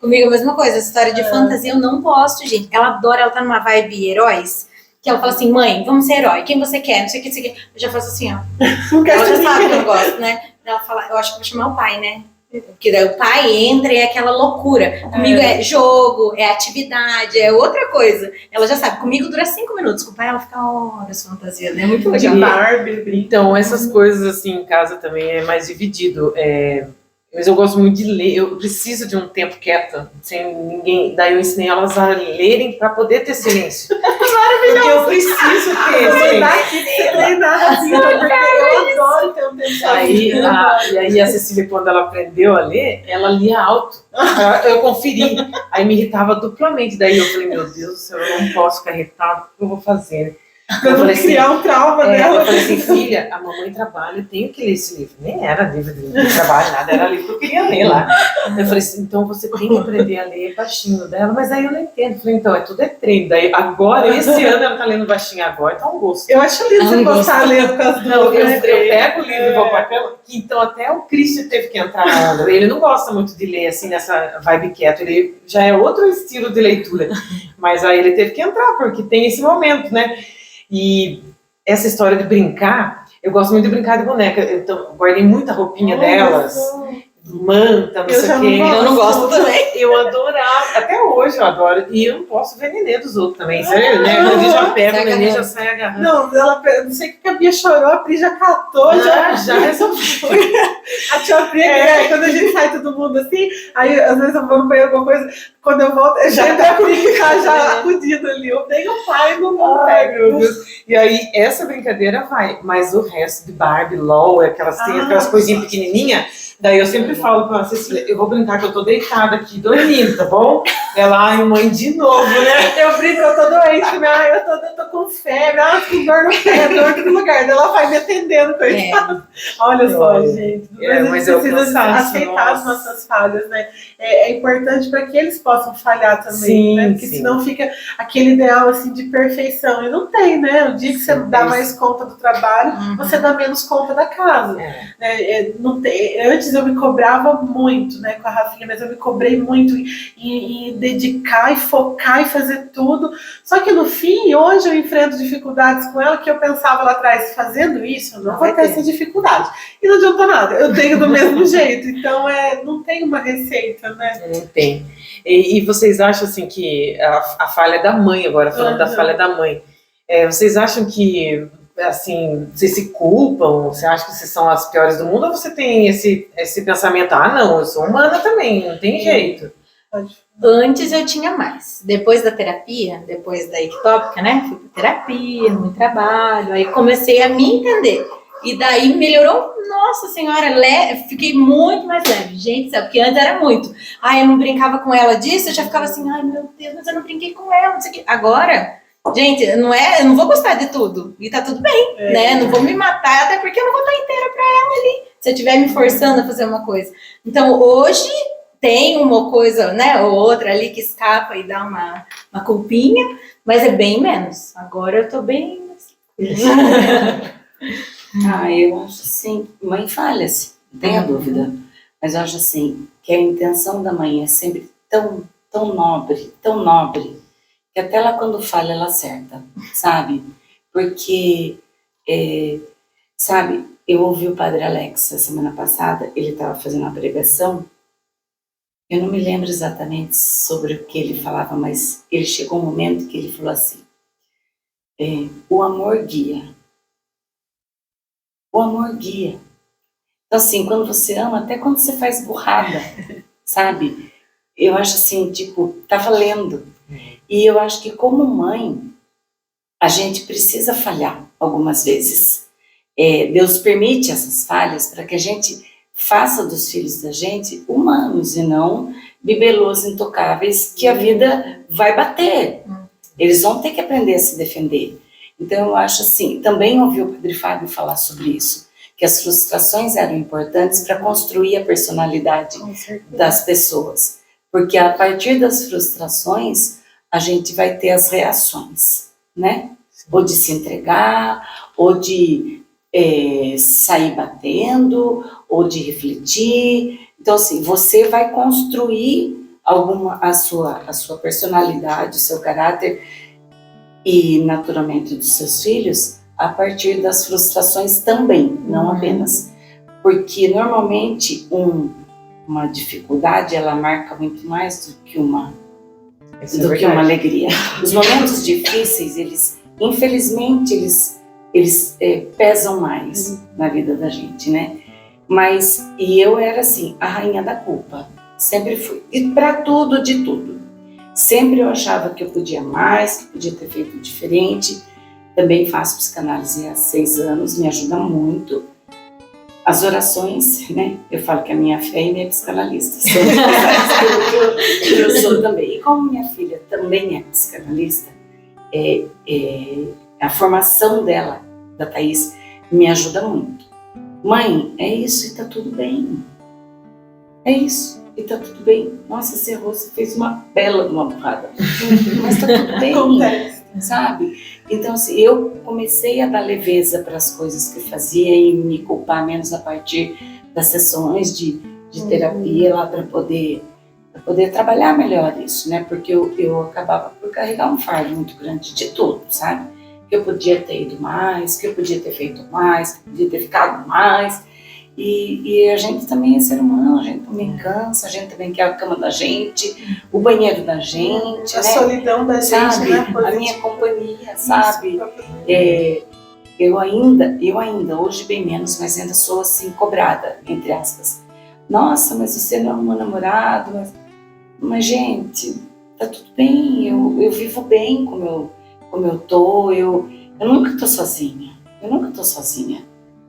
Comigo é a mesma coisa. Essa história de fantasia eu não gosto, gente. Ela adora, ela tá numa vibe heróis. Que ela fala assim, mãe, vamos ser herói. Quem você quer? Não sei o que, não sei o que. Eu já faço assim, ó. Ela já sabe que eu não gosto, né? Ela fala, eu acho que vou chamar o pai, né? Porque daí o pai entra e é aquela loucura. Comigo é jogo, é atividade, é outra coisa. Ela já sabe, comigo dura 5 minutos. Com o pai ela fica horas fantasiando. É muito legal. Barbie. Então, essas coisas assim em casa também é mais dividido. Mas eu gosto muito de ler, eu preciso de um tempo quieto, sem ninguém. Daí eu ensinei elas a lerem para poder ter silêncio. Maravilhoso! Porque eu preciso ter silêncio. Eu adoro ter um tempo. E aí a Cecília, quando ela aprendeu a ler, ela lia alto. Eu conferi. Aí me irritava duplamente. Daí eu falei, meu Deus do céu, eu não posso ficar irritado, o que eu vou fazer? Pra não criar um trauma dela. Eu falei assim, filha, a mamãe trabalha, eu tenho que ler esse livro. Nem era livro de trabalho, nada, era livro que eu queria ler lá. Eu falei assim, então você tem que aprender a ler baixinho dela, mas aí eu não entendo. Eu falei, então, tudo é treino. Daí agora, esse ano ela tá lendo baixinho agora, tá um gosto. Eu acho lindo você gostar de ler por causa do eu pego o livro e vou pra cama, que então até o Christian teve que entrar na onda. Ele não gosta muito de ler assim, nessa vibe quieto, ele já é outro estilo de leitura. Mas aí ele teve que entrar, porque tem esse momento, né? E essa história de brincar, eu gosto muito de brincar de boneca. Então, guardei muita roupinha delas, manta, não sei o quê. Eu não gosto também. Eu adorava, até hoje eu adoro. E eu não posso ver nenê dos outros também. Sério, né? Quando ele já pega o nenê, já sai agarrando. Não, não sei o que a Bia chorou, a Pri já catou, já resolveu. A tia Pri, quando a gente sai todo mundo assim, aí às vezes eu vou no banheiro alguma coisa, quando eu volto, já tá a Pri ficar já acudido ali. Eu tenho o pai, não pego. Meu Deus. E aí, essa brincadeira vai, mas o resto de Barbie, LOL, aquelas coisinhas pequenininhas. Daí eu sempre falo com a Cecília, eu vou brincar que eu tô deitada aqui, dormindo, tá bom? Ela, ai mãe, de novo, né? Eu brinco, eu tô doente, eu tô com febre, com dor no pé, dor em todo lugar. Daí ela vai me atendendo, coitada. Olha só, gente. Mas a eu gente precisa aceitar as nossa. nossas falhas, né? É importante para que eles possam falhar também, Sim, né? Porque sim. senão fica aquele ideal assim de perfeição. E não tem, né? O dia que você dá mais conta do trabalho, você dá menos conta da casa. Não tem, antes eu me cobrava muito, né, com a Rafinha, mas eu me cobrei muito em dedicar e focar e fazer tudo. Só que no fim, hoje eu enfrento dificuldades com ela que eu pensava lá atrás, fazendo isso, eu não vou ter essa dificuldade. E não adianta nada, eu tenho do mesmo jeito. Então não tem uma receita, né? Não tem. E vocês acham assim que a falha é da mãe agora, falando da falha da mãe, vocês acham que assim, vocês se culpam? Você acha que vocês são as piores do mundo? Ou você tem esse pensamento, não, eu sou humana também, não tem jeito? Antes eu tinha mais. Depois da terapia, depois da ectópica, né? Fui pra terapia, muito trabalho, aí comecei a me entender. E daí melhorou, nossa senhora, fiquei muito mais leve. Gente, sabe, porque antes era muito. Eu não brincava com ela disso, eu já ficava assim, meu Deus, mas eu não brinquei com ela, não sei o quê. Agora, gente, eu não vou gostar de tudo. E tá tudo bem, né? Não vou me matar, até porque eu não vou estar inteira pra ela ali. Se eu estiver me forçando a fazer uma coisa. Então, hoje tem uma coisa, né, ou outra ali que escapa e dá uma culpinha, mas é bem menos. Agora eu tô bem... Eu acho assim, mãe falha-se, não tenha dúvida. Mas eu acho assim, que a intenção da mãe é sempre tão nobre, que até ela quando falha, ela acerta, sabe? Porque, sabe, eu ouvi o Padre Alex a semana passada, ele estava fazendo uma pregação, eu não me lembro exatamente sobre o que ele falava, mas ele chegou um momento que ele falou assim, o amor guia. O amor guia. Então, assim, quando você ama, até quando você faz burrada, sabe? Eu acho assim, tipo, tá valendo. E eu acho que como mãe, a gente precisa falhar algumas vezes. Deus permite essas falhas para que a gente faça dos filhos da gente humanos e não bibelôs intocáveis que a vida vai bater. Eles vão ter que aprender a se defender. Então, eu acho assim, também ouvi o Padre Fábio falar sobre isso, que as frustrações eram importantes para construir a personalidade das pessoas. Porque a partir das frustrações, a gente vai ter as reações, né? Ou de se entregar, ou de sair batendo, ou de refletir. Então, assim, você vai construir a sua personalidade, o seu caráter, e naturalmente dos seus filhos, a partir das frustrações também, não apenas. Porque normalmente uma dificuldade, ela marca muito mais do que uma alegria. Os momentos difíceis, eles, infelizmente, eles pesam mais na vida da gente, né? E eu era assim, a rainha da culpa, sempre fui. E para tudo, de tudo. Sempre eu achava que eu podia mais, que podia ter feito diferente. Também faço psicanálise há 6 anos, me ajuda muito. As orações, né? Eu falo que a minha fé é minha psicanalista. Eu sou também. E como minha filha também é psicanalista, a formação dela, da Thaís, me ajuda muito. Mãe, é isso e tá tudo bem. É isso. E tá tudo bem. Nossa, você errou, você fez uma bela de uma burrada. Mas tá tudo bem, sabe? Então, assim, eu comecei a dar leveza para as coisas que eu fazia e me culpar menos a partir das sessões de terapia lá para poder trabalhar melhor isso, né? Porque eu acabava por carregar um fardo muito grande de tudo, sabe? Que eu podia ter ido mais, que eu podia ter feito mais, que eu podia ter ficado mais. E a gente também é ser humano, a gente também cansa, a gente também quer a cama da gente, o banheiro da gente, a solidão da gente, sabe? né? A minha companhia, sabe? Eu ainda, hoje bem menos, mas ainda sou assim, cobrada, entre aspas. Nossa, mas você não é um namorado, mas gente, tá tudo bem, eu vivo bem como eu tô, eu nunca tô sozinha,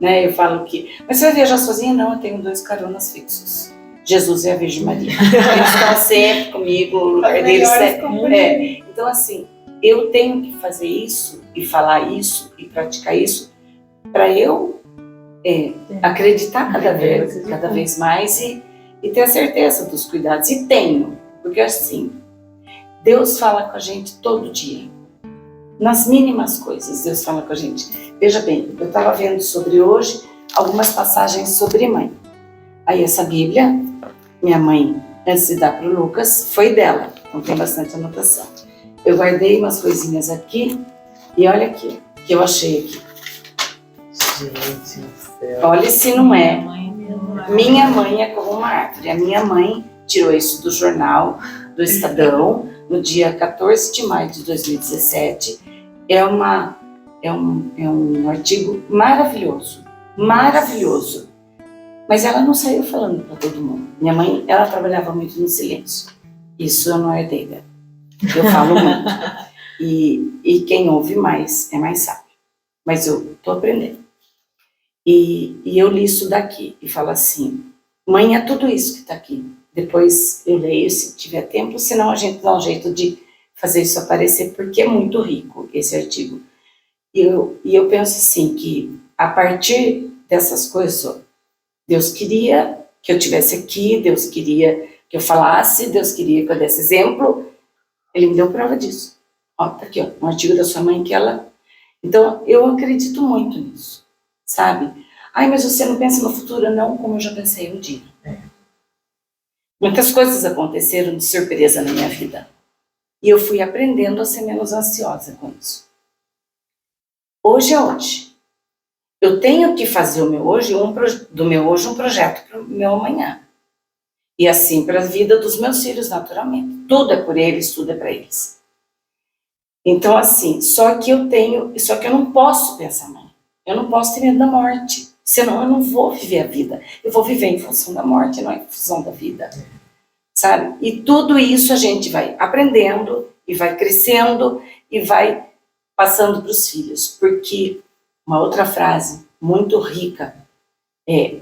Né? Eu falo que, mas você vai viajar sozinha? Não, eu tenho 2 caronas fixos. Jesus e a Virgem Maria. Eles estão sempre comigo, o lugar deles Então, assim, eu tenho que fazer isso e falar isso e praticar isso para eu acreditar cada vez mais e ter a certeza dos cuidados. E tenho, porque assim, Deus fala com a gente todo dia. Nas mínimas coisas, Deus fala com a gente. Veja bem, eu estava vendo sobre hoje algumas passagens sobre mãe. Aí essa Bíblia, minha mãe, antes de dar para o Lucas, foi dela. Então tem bastante anotação. Eu guardei umas coisinhas aqui e olha aqui, que eu achei aqui. Gente do céu. Olha se não é. Minha mãe é como uma árvore. A minha mãe tirou isso do jornal, do Estadão, no dia 14 de maio de 2017. É um artigo maravilhoso, maravilhoso. Mas ela não saiu falando para todo mundo. Minha mãe, ela trabalhava muito no silêncio. Isso eu não herdei dela. Eu falo muito. E quem ouve mais é mais sábio. Mas eu estou aprendendo. E eu li isso daqui e falo assim, mãe, é tudo isso que está aqui. Depois eu leio se tiver tempo, senão a gente dá um jeito de fazer isso aparecer, porque é muito rico esse artigo. E eu penso assim, que a partir dessas coisas, Deus queria que eu estivesse aqui, Deus queria que eu falasse, Deus queria que eu desse exemplo. Ele me deu prova disso. Ó, tá aqui, ó, um artigo da sua mãe que ela... Então, eu acredito muito nisso, sabe? Ai, mas você não pensa no futuro? Não, como eu já pensei um dia. Muitas coisas aconteceram de surpresa na minha vida. E eu fui aprendendo a ser menos ansiosa com isso. Hoje é hoje. Eu tenho que fazer o meu hoje, do meu hoje um projeto para o meu amanhã. E assim para a vida dos meus filhos, naturalmente. Tudo é por eles, tudo é para eles. Então assim, só que eu não posso pensar, mãe. Eu não posso ter medo da morte. Senão eu não vou viver a vida. Eu vou viver em função da morte, não em função da vida. Sabe? E tudo isso a gente vai aprendendo e vai crescendo e vai passando para os filhos. Porque uma outra frase muito rica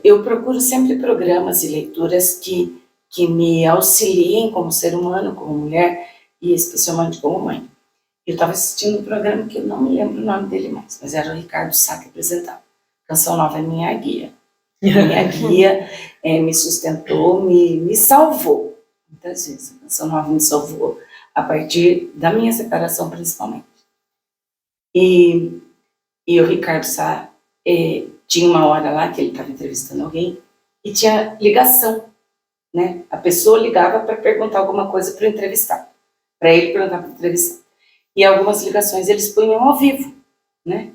eu procuro sempre programas e leituras que me auxiliem como ser humano, como mulher e especialmente como mãe. Eu estava assistindo um programa que eu não me lembro o nome dele mais, mas era o Ricardo Sá que apresentava. Canção Nova é minha guia. Minha guia me sustentou, me salvou. Muitas vezes a Canção Nova me salvou a partir da minha separação, principalmente. E o Ricardo Sá tinha uma hora lá que ele estava entrevistando alguém e tinha ligação, né? A pessoa ligava para perguntar alguma coisa para o entrevistado, para ele perguntar para o entrevistado. E algumas ligações eles punham ao vivo, né?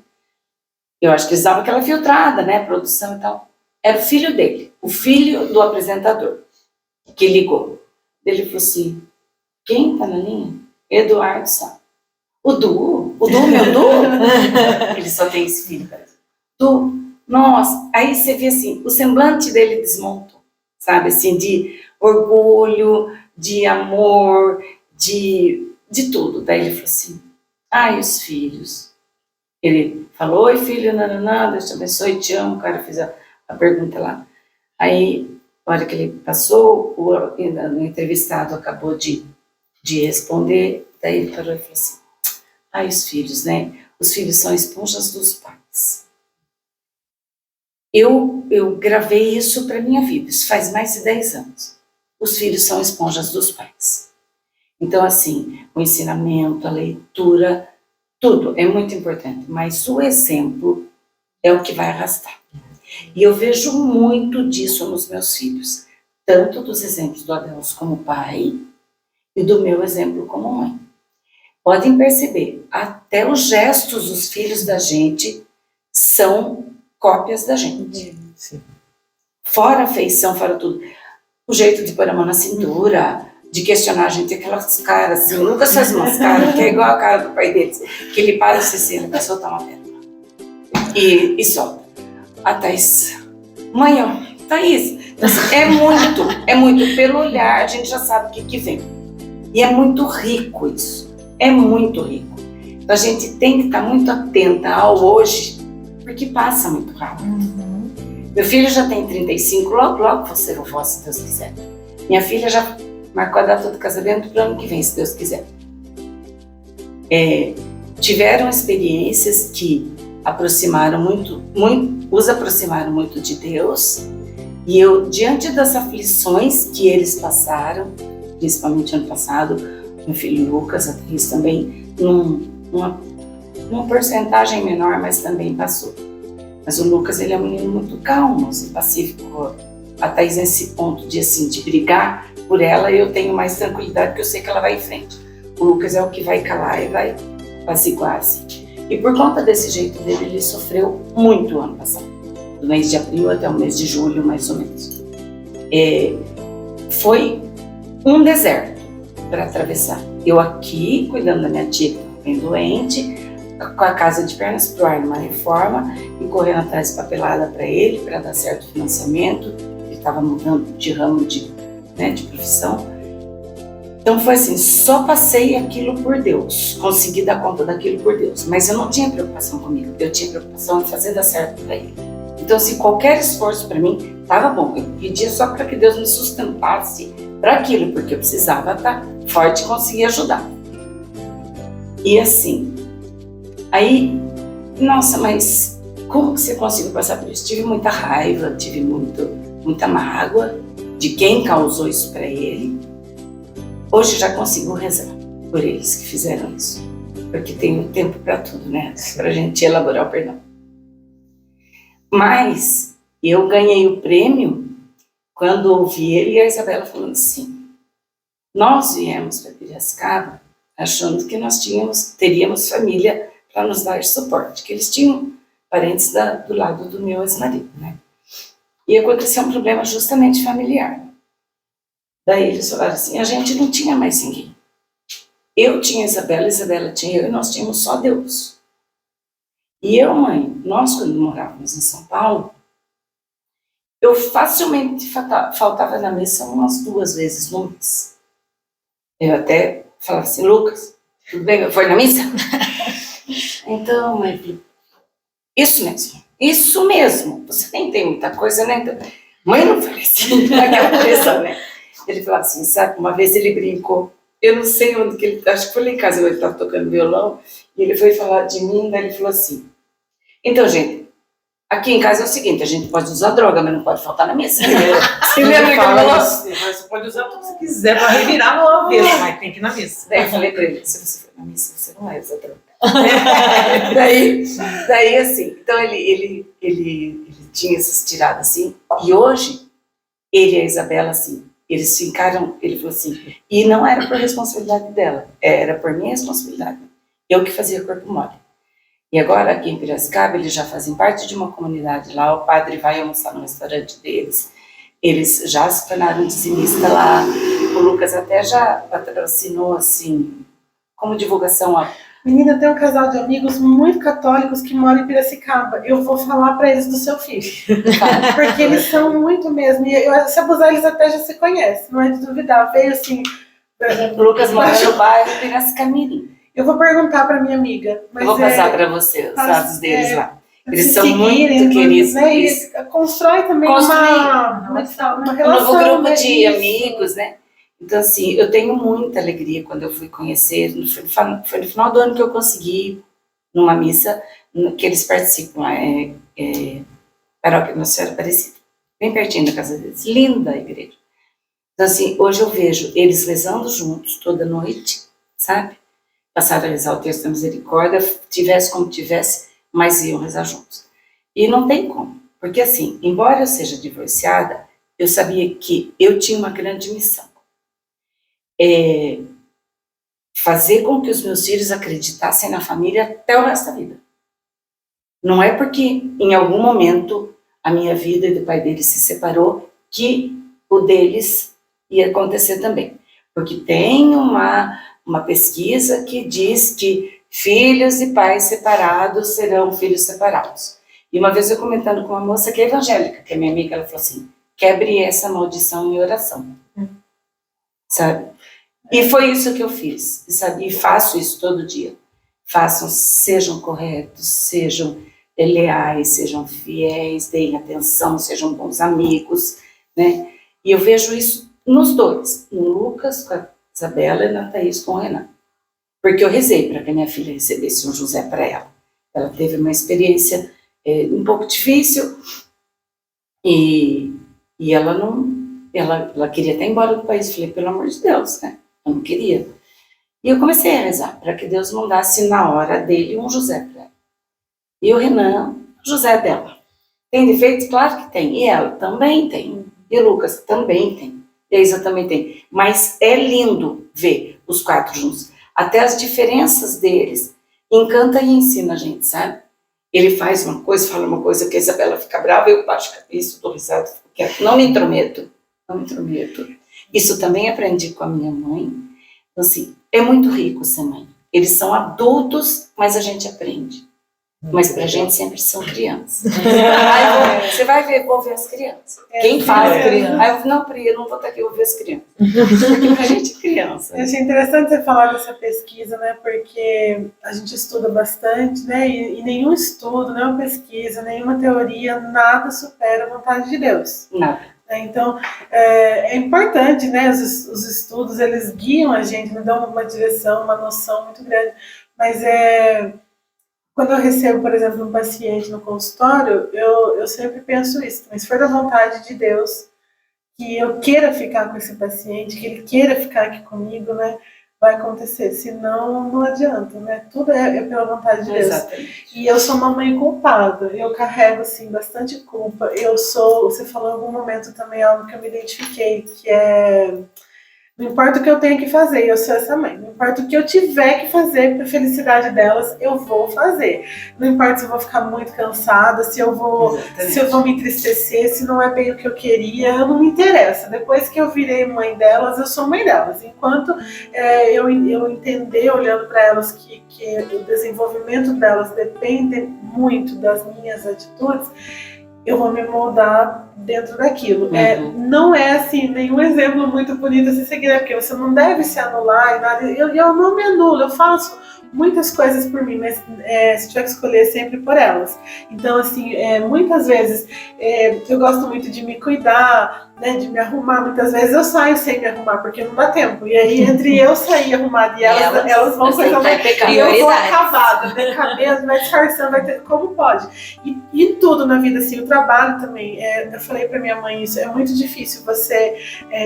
Eu acho que eles davam aquela filtrada, né? Produção e tal. Era o filho dele, o filho do apresentador, que ligou. Ele falou assim, quem tá na linha? Eduardo Sá. O Du, meu Du? Ele só tem esse filho, parece. Du, nossa. Aí você vê assim, o semblante dele desmontou, sabe? Assim, de orgulho, de amor, de tudo. Daí ele falou assim, e os filhos? Ele falou, oi filho, nananã, Deus te abençoe, te amo. O cara fez a pergunta lá. Aí, na hora que ele passou, o entrevistado acabou de responder, daí ele parou e falou assim, os filhos, né? Os filhos são esponjas dos pais. Eu gravei isso para minha vida, isso faz mais de 10 anos. Os filhos são esponjas dos pais. Então, assim, o ensinamento, a leitura, tudo é muito importante, mas o exemplo é o que vai arrastar. E eu vejo muito disso nos meus filhos, tanto dos exemplos do Adelso como pai e do meu exemplo como mãe. Podem perceber, até os gestos dos filhos da gente são cópias da gente. Sim. Fora a feição, fora tudo. O jeito de pôr a mão na cintura, de questionar a gente, aquelas caras assim, nunca faz umas caras, que é igual a cara do pai deles, que ele para de se vai soltar uma pedra. E solta. A Thaís, mãe, ó, Thaís. Então, assim, é muito, pelo olhar a gente já sabe o que vem. E é muito rico isso, é muito rico. Então a gente tem que estar muito atenta ao hoje, porque passa muito rápido. Meu filho já tem 35, logo vou ser vovó, se Deus quiser. Minha filha já marcou a data do casamento para o ano que vem, se Deus quiser. tiveram experiências que os aproximaram muito de Deus. E eu, diante das aflições que eles passaram, principalmente ano passado, meu filho Lucas, a Thaís também, numa porcentagem menor, mas também passou. Mas o Lucas, ele é um menino muito calmo, assim, pacífico. A Thaís, nesse ponto de brigar por ela, eu tenho mais tranquilidade, porque eu sei que ela vai em frente. O Lucas é o que vai calar e vai apaziguar, assim. E por conta desse jeito dele, ele sofreu muito ano passado. Do mês de abril até o mês de julho, mais ou menos. Foi um deserto para atravessar. Eu aqui, cuidando da minha tia, que estava bem doente, com a casa de pernas pro ar, numa reforma, e correndo atrás de papelada para ele, para dar certo financiamento. Ele estava mudando de ramo de profissão. Então foi assim, só passei aquilo por Deus, consegui dar conta daquilo por Deus, mas eu não tinha preocupação comigo, eu tinha preocupação em fazer dar certo para ele. Então, assim, qualquer esforço para mim estava bom, eu pedia só para que Deus me sustentasse para aquilo, porque eu precisava estar forte e conseguir ajudar. E assim, aí, nossa, mas como que você conseguiu passar por isso? Tive muita raiva, tive muita mágoa de quem causou isso para ele. Hoje já consigo rezar por eles que fizeram isso, porque tem tempo para tudo, né? Para a gente elaborar o perdão. Mas eu ganhei o prêmio quando ouvi ele e a Isabela falando assim: nós viemos para Piracicaba achando que nós teríamos família para nos dar suporte, que eles tinham parentes do lado do meu ex-marido, né? E aconteceu um problema justamente familiar. Daí eles falaram assim, a gente não tinha mais ninguém. Eu tinha a Isabela tinha eu, e nós tínhamos só Deus. E eu, mãe, nós quando morávamos em São Paulo, eu facilmente faltava na missa umas 2 vezes no mês. Eu até falava assim, Lucas, tudo bem, foi na missa? Então, mãe, isso mesmo, você nem tem muita coisa, né? Então, mãe, não falei assim, naquela pressão, né? Ele falava assim, sabe, uma vez ele brincou, eu não sei onde que ele, acho que foi lá em casa, ele estava tocando violão, e ele foi falar de mim, daí ele falou assim, então, gente, aqui em casa é o seguinte, a gente pode usar droga, mas não pode faltar na missa. Você pode usar tudo que você quiser para revirar no avesso, mas tem que ir na missa. Daí eu falei para ele, se você for na missa, você não vai usar droga. daí assim, então ele tinha essas tiradas assim, e hoje, ele e a Isabela, assim, eles ficaram, ele falou assim, e não era por responsabilidade dela, era por minha responsabilidade. Eu que fazia corpo mole. E agora, aqui em Piracicaba, eles já fazem parte de uma comunidade lá, o padre vai almoçar no restaurante deles, eles já se tornaram dizimistas lá, o Lucas até já patrocinou, assim, como divulgação. Menina, tem um casal de amigos muito católicos que moram em Piracicaba. Eu vou falar para eles do seu filho. Porque eles são muito mesmo. E se abusar, eles até já se conhecem. Não é de duvidar. Veio assim... O Lucas mora no bairro Piracicamirim. Eu vou perguntar para minha amiga. Mas eu vou passar para você os dados deles lá. Eles são seguirem, muito queridos. Né? E constrói também uma relação. Um novo grupo de amigos, né? Então, assim, eu tenho muita alegria quando eu fui conhecer, foi no final do ano que eu consegui, numa missa, que eles participam, Paróquia Nossa Senhora Aparecida, bem pertinho da casa deles, linda a igreja. Então, assim, hoje eu vejo eles rezando juntos toda noite, sabe? Passaram a rezar o texto da misericórdia, tivesse como tivesse, mas iam rezar juntos. E não tem como, porque assim, embora eu seja divorciada, eu sabia que eu tinha uma grande missão. Fazer com que os meus filhos acreditassem na família até o resto da vida. Não é porque em algum momento a minha vida e do pai deles se separou que o deles ia acontecer também. Porque tem uma pesquisa que diz que filhos e pais separados serão filhos separados. E uma vez eu comentando com uma moça que é evangélica, que é minha amiga, ela falou assim, quebre essa maldição em oração. Sabe? E foi isso que eu fiz, sabe? E faço isso todo dia. Sejam corretos, sejam leais, sejam fiéis, deem atenção, sejam bons amigos, né? E eu vejo isso nos dois, no Lucas com a Isabela e na Thaís com o Renan. porque eu rezei para que a minha filha recebesse um José para ela. Ela teve uma experiência um pouco difícil e ela não, ela queria até ir embora do país. Eu falei, pelo amor de Deus, né? Eu não queria. E eu comecei a rezar para que Deus mandasse na hora dele um José para ela. E o Renan, José dela. Tem defeitos? Claro que tem. E ela também tem. E o Lucas também tem. E a Isa também tem. Mas é lindo ver os 4 juntos. Até as diferenças deles encanta e ensina a gente, sabe? Ele faz uma coisa, fala uma coisa que a Isabela fica brava, eu baixo a cabeça, dou risada, fico quieto. Não me intrometo. Não me intrometo. Isso também aprendi com a minha mãe. Então, assim, é muito rico ser mãe. Eles são adultos, mas a gente aprende. Mas pra gente sempre são crianças. Aí você vai ver, vou ver as crianças. Quem fala? Aí eu não, Pri, eu não vou estar aqui, eu vou ver as crianças. Porque pra gente é criança. Eu achei interessante você falar dessa pesquisa, né? Porque a gente estuda bastante, né? E nenhum estudo, nenhuma pesquisa, nenhuma teoria, nada supera a vontade de Deus. Nada. Então, é importante, né? Os estudos, eles guiam a gente, nos dão uma direção, uma noção muito grande. Mas quando eu recebo, por exemplo, um paciente no consultório, eu sempre penso isso. Mas se for da vontade de Deus, que eu queira ficar com esse paciente, que ele queira ficar aqui comigo, né? Vai acontecer. Senão, não adianta, né? Tudo é pela vontade de Deus. Exatamente. E eu sou uma mãe culpada. Eu carrego, assim, bastante culpa. Você falou em algum momento também algo que eu me identifiquei, que é... Não importa o que eu tenha que fazer, eu sou essa mãe. Não importa o que eu tiver que fazer para a felicidade delas, eu vou fazer. Não importa se eu vou ficar muito cansada, se eu vou me entristecer, se não é bem o que eu queria, não me interessa. Depois que eu virei mãe delas, eu sou mãe delas. Enquanto eu entender, olhando para elas, que o desenvolvimento delas depende muito das minhas atitudes, eu vou me moldar dentro daquilo. Não é assim, nenhum exemplo muito bonito a se seguir, né? Porque você não deve se anular e nada. Eu não me anulo, eu faço muitas coisas por mim, mas se tiver que escolher, sempre por elas. Então, assim, muitas vezes eu gosto muito de me cuidar, né, de me arrumar. Muitas vezes eu saio sem me arrumar, porque não dá tempo. E aí, entre eu sair arrumada e elas vão coisa mais. E eu vou acabada, né? Cabelo vai disfarçando, vai ter, como pode. E tudo na vida, assim, o trabalho também. Eu falei pra minha mãe isso, é muito difícil você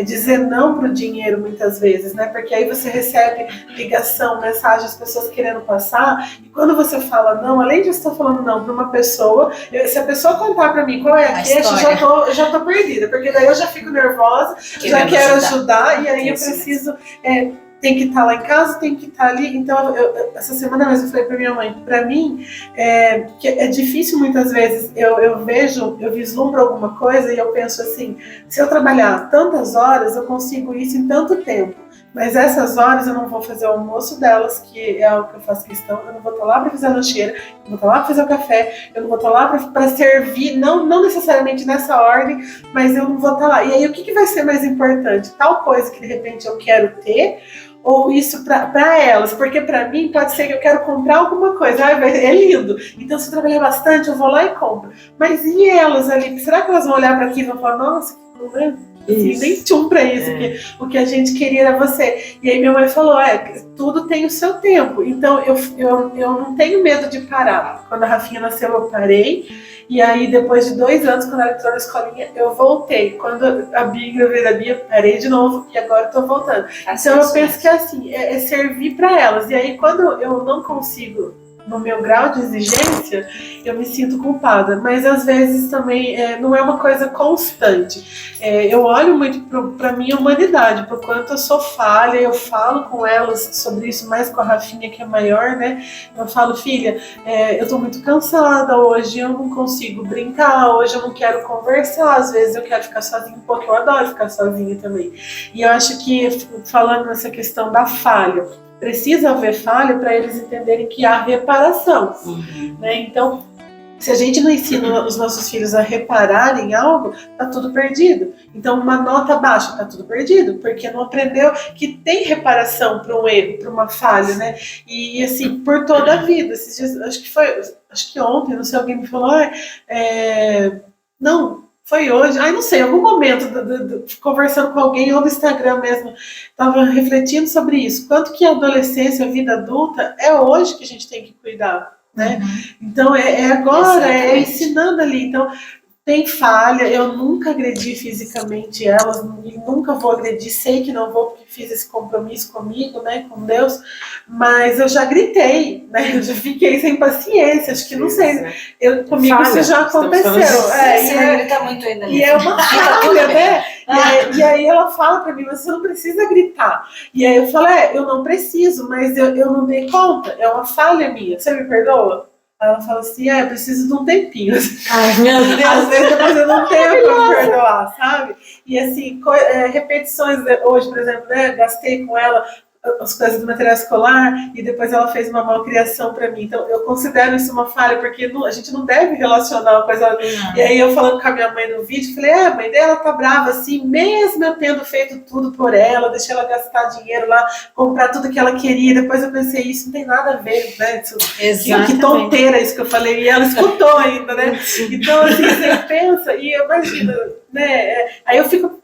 dizer não pro dinheiro muitas vezes, né? Porque aí você recebe ligação, mensagem, as pessoas querendo passar, e quando você fala não, além de você estar falando não pra uma pessoa, se a pessoa contar pra mim qual é a queixa, já tô perdida, porque daí eu já fico nervosa, já quero ajudar, e aí eu preciso... tem que estar lá em casa, tem que estar ali. Então, essa semana mesmo eu falei para minha mãe, para mim, que é difícil muitas vezes, eu vislumbro alguma coisa e eu penso assim, se eu trabalhar tantas horas, eu consigo isso em tanto tempo. Mas essas horas eu não vou fazer o almoço delas, que é algo que eu faço questão, eu não vou estar lá para fazer a lancheira, eu não vou estar lá para fazer o café, eu não vou estar lá para servir, não necessariamente nessa ordem, mas eu não vou estar lá. E aí, o que vai ser mais importante? Tal coisa que de repente eu quero ter, ou isso para elas? Porque para mim pode ser que eu quero comprar alguma coisa, é lindo, então se eu trabalhar bastante eu vou lá e compro. Mas e elas ali? Será que elas vão olhar para aquilo e vão falar, nossa, que problema? Assim, nem tchum pra isso, que o que a gente queria era você. E aí minha mãe falou, tudo tem o seu tempo, então eu não tenho medo de parar. Quando a Rafinha nasceu eu parei, e aí depois de 2 anos, quando ela entrou na escolinha, eu voltei. Quando a Bia engravidei da Bia, parei de novo, e agora eu tô voltando. Então eu penso que assim, é servir pra elas. E aí quando eu não consigo, no meu grau de exigência, eu me sinto culpada, mas às vezes também não é uma coisa constante. Eu olho muito para minha humanidade, por quanto eu sou falha, eu falo com elas sobre isso, mais com a Rafinha, que é maior, né? Eu falo, filha, eu tô muito cansada hoje, eu não consigo brincar, hoje eu não quero conversar, às vezes eu quero ficar sozinha um pouco, eu adoro ficar sozinha também. E eu acho que, falando nessa questão da falha, precisa haver falha para eles entenderem que há reparação, né? Então, se a gente não ensina os nossos filhos a repararem algo, tá tudo perdido. Então, uma nota baixa, tá tudo perdido, porque não aprendeu que tem reparação para um erro, para uma falha, né? E assim, por toda a vida. Esses dias, acho que ontem, não sei, alguém me falou, não, foi hoje, não sei, em algum momento, conversando com alguém, ou no Instagram mesmo, estava refletindo sobre isso. Quanto que a adolescência, a vida adulta, é hoje que a gente tem que cuidar, né? Então, é agora, é ensinando ali. Então, tem falha, eu nunca agredi fisicamente elas, e nunca vou agredir, sei que não vou, porque fiz esse compromisso comigo, né, com Deus, mas eu já gritei, né, eu já fiquei sem paciência, acho que não sei, comigo falha, isso já aconteceu. Você não grita muito ainda. E é uma falha, né? E aí ela fala pra mim, você não precisa gritar. E aí eu falo, eu não preciso, mas eu não dei conta, é uma falha minha, você me perdoa? Aí ela fala assim, eu preciso de um tempinho. Ai, meu Deus. Às vezes depois eu não tenho pra me perdoar, sabe? E assim, repetições, hoje, por exemplo, né, gastei com ela as coisas do material escolar e depois ela fez uma malcriação pra mim. Então eu considero isso uma falha, porque a gente não deve relacionar uma coisa. E aí eu falando com a minha mãe no vídeo, falei, a mãe dela tá brava assim, mesmo eu tendo feito tudo por ela, deixei ela gastar dinheiro lá, comprar tudo que ela queria. Depois eu pensei, isso não tem nada a ver, né? Que tonteira isso que eu falei. E ela escutou ainda, né? Então assim, você pensa, e eu imagino, né? Aí eu fico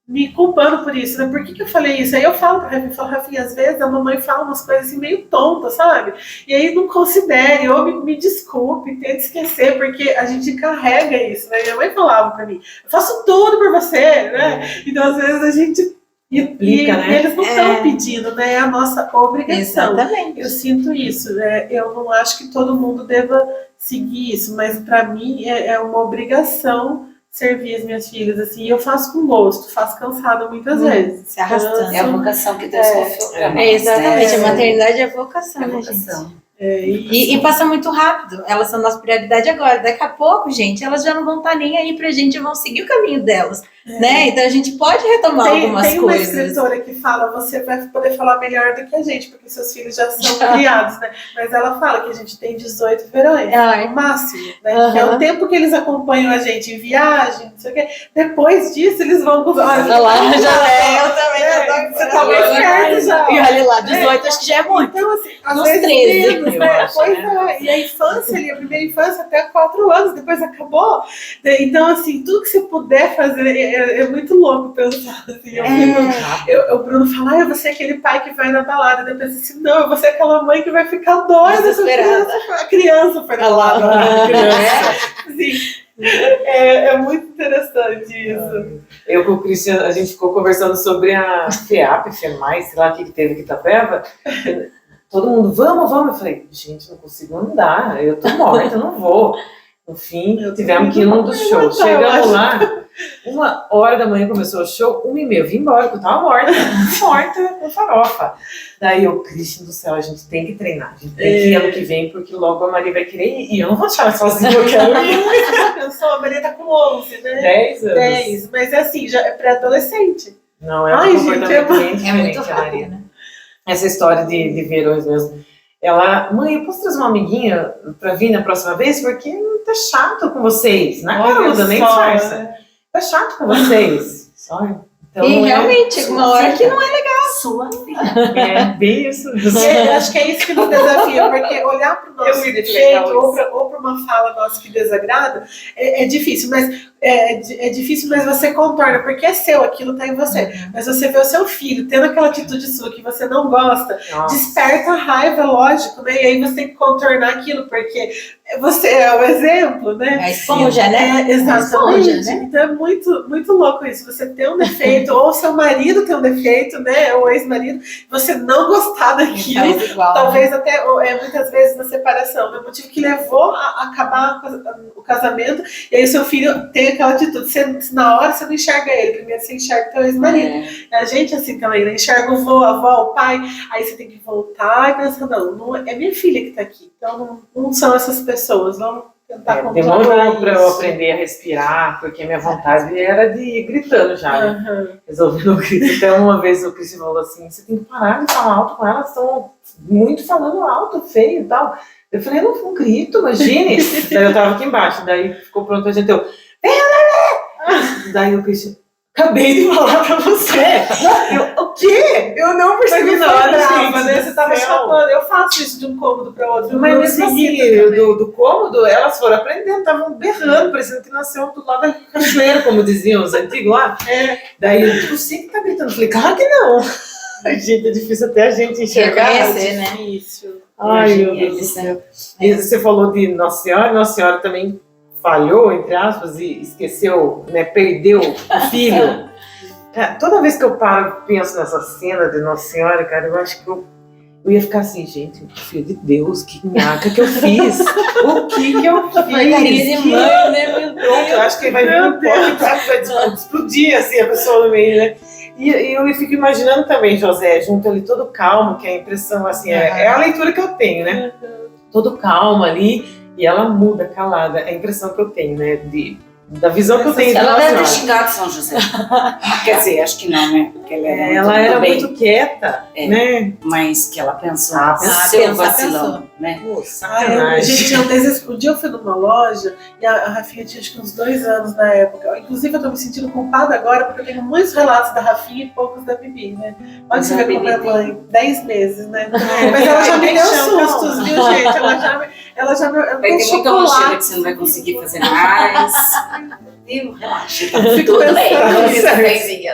me culpando por isso, né? Por que eu falei isso? Aí eu falo pra Rafinha, às vezes a mamãe fala umas coisas assim meio tontas, sabe? E aí não considere, ou me desculpe, tente esquecer, porque a gente carrega isso, né? Minha mãe falava pra mim, eu faço tudo por você, né? Então às vezes a gente implica, né? Eles não estão pedindo, né? É a nossa obrigação. Exatamente. Eu sinto isso, né? Eu não acho que todo mundo deva seguir isso, mas pra mim é uma obrigação servir as minhas filhas, assim, e eu faço com gosto, faço cansada muitas vezes. Se arrastando. É a vocação que Deus confiou pra nós. Exatamente, a maternidade é vocação, né, gente? E passa muito rápido, elas são nossa prioridade agora. Daqui a pouco, gente, elas já não vão estar nem aí pra gente, vão seguir o caminho delas, né? Então a gente pode retomar algumas tem coisas. Tem uma escritora que fala, você vai poder falar melhor do que a gente, porque seus filhos já são criados, né? Mas ela fala que a gente tem 18 verões, no máximo, né? Que é o tempo que eles acompanham a gente em viagem, não sei o quê. Depois disso, eles vão... Eu também você tá mais perto já. E olha lá, 18 acho que já é muito. Então, assim, às Nos vezes 13, menos, né? E a infância ali, a primeira infância até 4 anos, depois acabou. Então, assim, tudo que você puder fazer é muito louco pensar. Assim, o Bruno fala, eu vou ser aquele pai que vai na balada. Eu penso assim, não, eu vou ser aquela mãe que vai ficar doida. A criança foi na balada. Assim, é muito interessante isso. Eu com o Christian, a gente ficou conversando sobre a FEAP, FEMAI, sei lá o que teve aqui em Itapeva. Todo mundo, vamos. Eu falei, gente, não consigo andar, eu tô morta, eu não vou. No fim, tivemos que ir num dos shows. Chegamos lá, 1h da manhã começou o show, 1h30, eu vim embora, porque eu tava morta com farofa. Daí eu, Cristo do céu, a gente tem que treinar, a gente tem que ir ano que vem, porque logo a Maria vai querer ir, e eu não vou deixar ela sozinha, eu quero ir. Pensou, a Maria tá com 11, né? 10 anos. 10, mas é assim, já é pré-adolescente. Não, é um comportamento bem É diferente, muito a rápido, Maria. né? Essa história de verões mesmo. Ela, mãe, eu posso trazer uma amiguinha pra vir na próxima vez? Porque tá chato com vocês. Na caruda, nem disfarça. Tá chato com vocês. Então, e realmente, chega uma hora que não é legal. Sua filha. É bem isso. Eu acho que é isso que nos desafia, porque olhar para o nosso defeito ou para uma fala nossa que desagrada é difícil, mas é difícil, mas você contorna, porque é seu, aquilo está em você. Mas você vê o seu filho tendo aquela atitude sua que você não gosta, desperta a raiva, lógico, né? E aí você tem que contornar aquilo, porque você é o exemplo, né? É esponja, né? Exatamente. É esponja, né? Então é muito, muito louco isso. Você ter um defeito, ou seu marido ter um defeito, né? Ou ex-marido, você não gostar daquilo. Igual, talvez até, muitas vezes, na separação. É o motivo que levou a acabar o casamento. E aí o seu filho tem aquela atitude. Na hora você não enxerga ele. Primeiro você enxerga o teu ex-marido. A gente assim também, né? Enxerga o vô, a avó, o pai. Aí você tem que voltar e pensar, não é minha filha que tá aqui. Então não são essas pessoas. Vamos tentar controlar demorou para eu aprender a respirar, porque minha vontade era de ir gritando já, né? Resolvendo o grito. Até uma vez o Cristian falou assim, você tem que parar de falar alto com elas, estão muito falando alto, feio e tal. Eu falei, não grito, imagine. Daí eu tava aqui embaixo, daí ficou pronto a gente, daí o Cristian, acabei de falar pra você. quê? Eu não percebi Mas na não, hora, gente né? do Você tava céu. chamando. Eu faço isso de um cômodo para outro. Mas Eu mesmo segui assim, também. do cômodo, elas foram aprendendo, estavam berrando, parecendo que nasceu do lado da cachoeira, como diziam os antigos lá. Daí, você que tá gritando. Eu falei, claro que não. Gente, é difícil até a gente enxergar. Reconhecer, É né? difícil. Ai, meu Deus do céu. E você falou de Nossa Senhora também falhou, entre aspas, e esqueceu, né, perdeu o filho. Cara, toda vez que eu paro e penso nessa cena de Nossa Senhora, cara, eu acho que eu ia ficar assim, gente, filho de Deus, que nhaca que eu fiz? O que eu fiz? Porcaria de mãe, né, meu Deus? Pronto, eu acho que vai vir um pouco e vai explodir assim a pessoa no meio, né? E eu fico imaginando também José junto ali, todo calmo, que a impressão assim, é a leitura que eu tenho, né? Todo calmo ali, e ela muda, calada, é a impressão que eu tenho, né? Da visão que eu tenho de Ela Nossa deve ter Senhora. xingado São José. Quer dizer, acho que não, né? Porque ela era Muito quieta, né? Mas que ela pensou, Pensou, seu vacilão, né? Um dia eu fui numa loja e a Rafinha tinha acho que uns 2 anos na época. Inclusive eu tô me sentindo culpada agora porque eu tenho muitos relatos da Rafinha e poucos da Bibi, né? Olha você vê como é mãe, 10 meses, né? Mas ela já me deu sustos, viu, gente? Ela já me Vai ter muita mochila que você não vai conseguir fazer mais. Relaxa, tá tudo bem.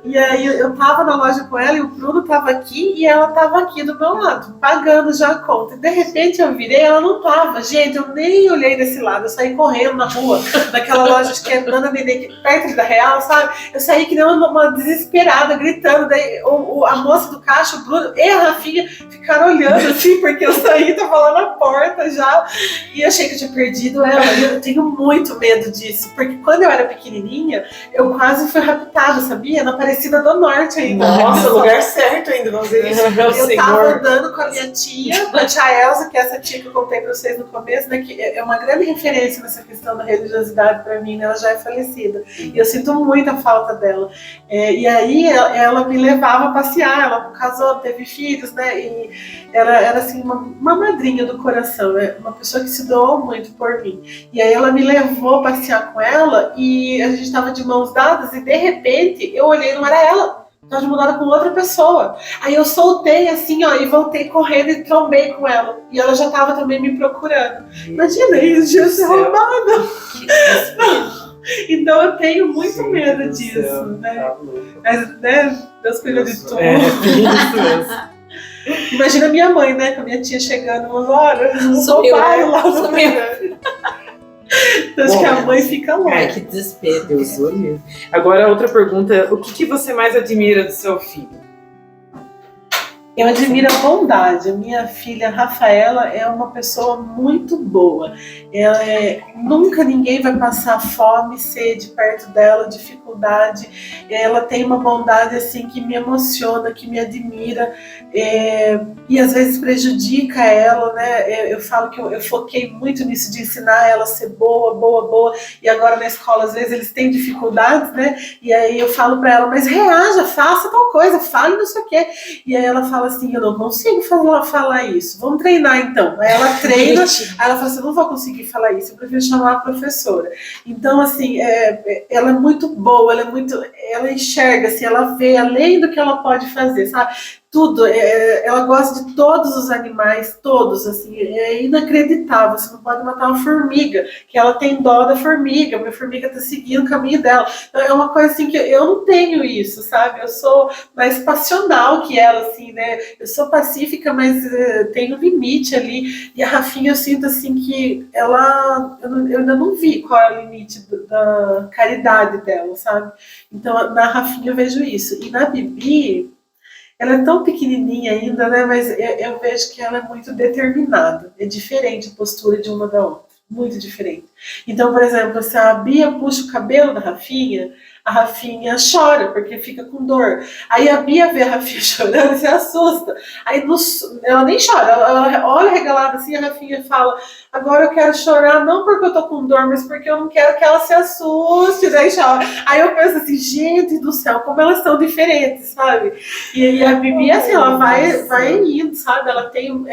E aí eu tava na loja com ela e o Bruno tava aqui e ela tava aqui do meu lado, pagando já a conta. E de repente eu virei, ela não tava. Gente, eu nem olhei desse lado, eu saí correndo na rua, naquela loja que é Dona Nenê, perto da Real, sabe? Eu saí que nem uma desesperada, gritando. Daí a moça do caixa, o Bruno e a Rafinha ficaram olhando assim, porque eu saí, tava lá na porta já. E achei que eu tinha perdido ela. E eu tenho muito medo disso, porque quando eu era pequenininha, eu quase fui raptada, sabia? Na Aparecida do Norte ainda. Nossa, lugar certo ainda, vamos dizer isso. Eu tava andando com a minha tia, a tia Elza, que é essa tia que eu contei pra vocês no começo, né? Que é uma grande referência nessa questão da religiosidade pra mim, né? Ela já é falecida. E eu sinto muita falta dela. E aí ela me levava a passear, ela casou, teve filhos, né? E era assim, uma madrinha do coração, né? Uma pessoa que se doou muito por mim. E aí ela me levou a passear com ela e a gente estava de mãos dadas e de repente eu olhei, não era ela, estava mudada com outra pessoa. Aí eu soltei assim, ó, e voltei correndo e trombei com ela. E ela já estava também me procurando. Imagina isso, ia ser roubada. Então eu tenho muito medo disso, né? Mas, né, Deus cuida de tudo. Imagina minha mãe, né, com a minha tia chegando umas horas, roubaram lá no meio. Então acho que a mãe fica louca. Ai, que desespero. Deus o livre. Agora, outra pergunta. O que você mais admira do seu filho? Eu admiro a bondade. A minha filha Rafaela é uma pessoa muito boa. Nunca ninguém vai passar fome, sede perto dela, dificuldade. Ela tem uma bondade assim que me emociona, que me admira, e às vezes prejudica ela, né? Eu falo que eu foquei muito nisso de ensinar ela a ser boa. E agora na escola às vezes eles têm dificuldades, né? E aí eu falo para ela, mas reaja, faça tal coisa, fale não sei o quê. E aí ela fala assim, eu não consigo falar isso, vamos treinar então. Aí ela treina, aí ela fala assim, eu não vou conseguir falar isso, eu prefiro chamar a professora. Então assim, ela é muito boa, ela enxerga, assim, ela vê além do que ela pode fazer, sabe? Tudo, ela gosta de todos os animais, todos, assim, é inacreditável, você não pode matar uma formiga, que ela tem dó da formiga, porque a formiga tá seguindo o caminho dela. Então é uma coisa assim que eu não tenho isso, sabe? Eu sou mais passional que ela, assim, né? Eu sou pacífica, mas tem um limite ali. E a Rafinha, eu sinto assim que eu ainda não vi qual é o limite da caridade dela, sabe? Então na Rafinha eu vejo isso. E na Bibi, ela é tão pequenininha ainda, né? Mas eu vejo que ela é muito determinada. É diferente a postura de uma da outra. Muito diferente. Então, por exemplo, se a Bia puxa o cabelo da Rafinha, a Rafinha chora, porque fica com dor. Aí a Bia vê a Rafinha chorando e se assusta. Aí ela nem chora, ela olha regalada assim, a Rafinha fala, agora eu quero chorar, não porque eu tô com dor, mas porque eu não quero que ela se assuste, daí chora. Aí eu penso assim, gente do céu, como elas são diferentes, sabe? E a Bibi, assim, ela vai indo, sabe? Ela tem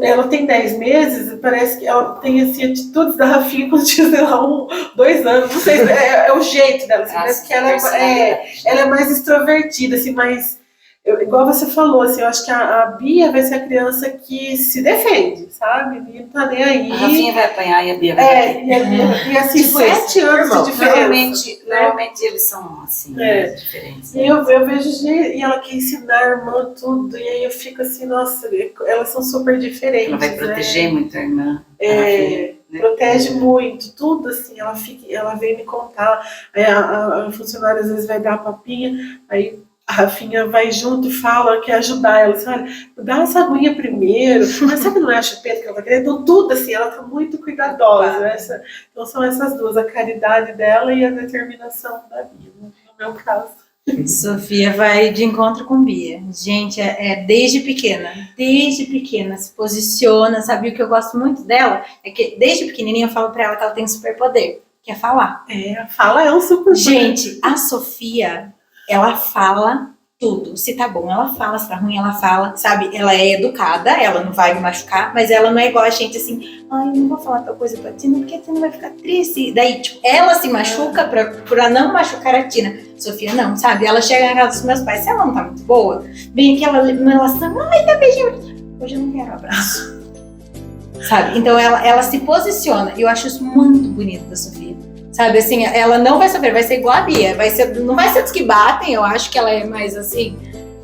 Ela tem 10 meses e parece que ela tem assim, atitudes da Rafinha quando tinha, sei lá, 2 anos. Não sei, é o jeito dela. Assim, parece que ela é mais extrovertida, assim, mais. Igual você falou, assim, eu acho que a Bia vai ser a criança que se defende, sabe? A Bia não tá nem aí. A Rafinha vai apanhar e a Bia vai bater. E assim, Tipo 7 anos de diferença. Normalmente eles são assim, diferentes. E eu vejo, e ela quer ensinar a irmã tudo, e aí eu fico assim, nossa, elas são super diferentes. Ela vai proteger muito a irmã. Protege muito, tudo assim, ela vem me contar, aí a funcionária às vezes vai dar a papinha, aí a Rafinha vai junto e fala, quer ajudar ela, assim, olha, dá essa aguinha primeiro, mas sabe, não é a chupeta que ela tá querendo? Então tudo assim, ela tá muito cuidadosa, então são essas duas, a caridade dela e a determinação da Bia, no meu caso. Sofia vai de encontro com Bia. Gente, desde pequena, se posiciona, sabe? O que eu gosto muito dela é que desde pequenininha eu falo pra ela que ela tem um superpoder, que é falar. A fala é um superpoder. Gente, a Sofia, ela fala tudo. Se tá bom, ela fala. Se tá ruim, ela fala, sabe? Ela é educada, ela não vai me machucar, mas ela não é igual a gente assim, ai, eu não vou falar tal coisa pra Tina, porque a Tina vai ficar triste. Daí, tipo, ela se machuca pra não machucar a Tina. Sofia não, sabe? Ela chega na casa dos meus pais, se ela não tá muito boa, vem aqui, ela relação, ai, dá beijinho. Hoje eu não quero abraço. Sabe? Então ela se posiciona, e eu acho isso muito bonito da Sofia. Sabe, assim, ela não vai sofrer, vai ser igual a Bia, não vai ser dos que batem, eu acho que ela é mais assim,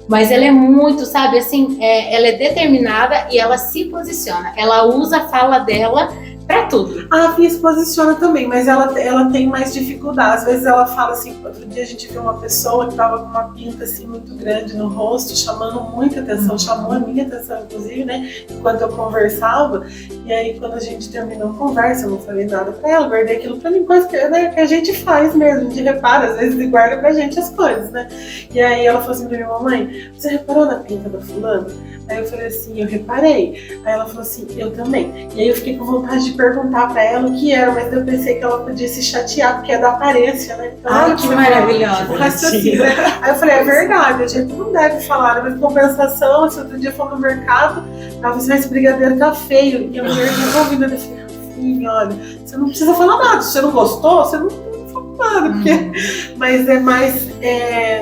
mas ela é muito, sabe, assim, ela é determinada e ela se posiciona, ela usa a fala dela pra tudo. A Bia se posiciona também, mas ela tem mais dificuldade. Às vezes ela fala assim, outro dia a gente viu uma pessoa que tava com uma pinta assim muito grande no rosto, chamando muita atenção, chamou a minha atenção, inclusive, né, enquanto eu conversava. E aí quando a gente terminou a conversa, eu não falei nada pra ela, guardei aquilo pra mim, coisa que a gente faz mesmo, a gente repara, às vezes, e guarda pra gente as coisas, né. E aí ela falou assim pra minha mamãe, você reparou na pinta da fulana? Aí eu falei assim, eu reparei. Aí ela falou assim, eu também. E aí eu fiquei com vontade de perguntar pra ela o que era, mas eu pensei que ela podia se chatear, porque é da aparência, né? Então, ai, que maravilhosa. Raciocínio. Aí eu falei, é verdade, a gente não deve falar, mas compensação, se outro dia for no mercado, ela falou, esse brigadeiro tá feio. E a mulher já ouvindo, eu falei, assim, olha, você não precisa falar nada, se você não gostou, você não fala nada, porque... Mas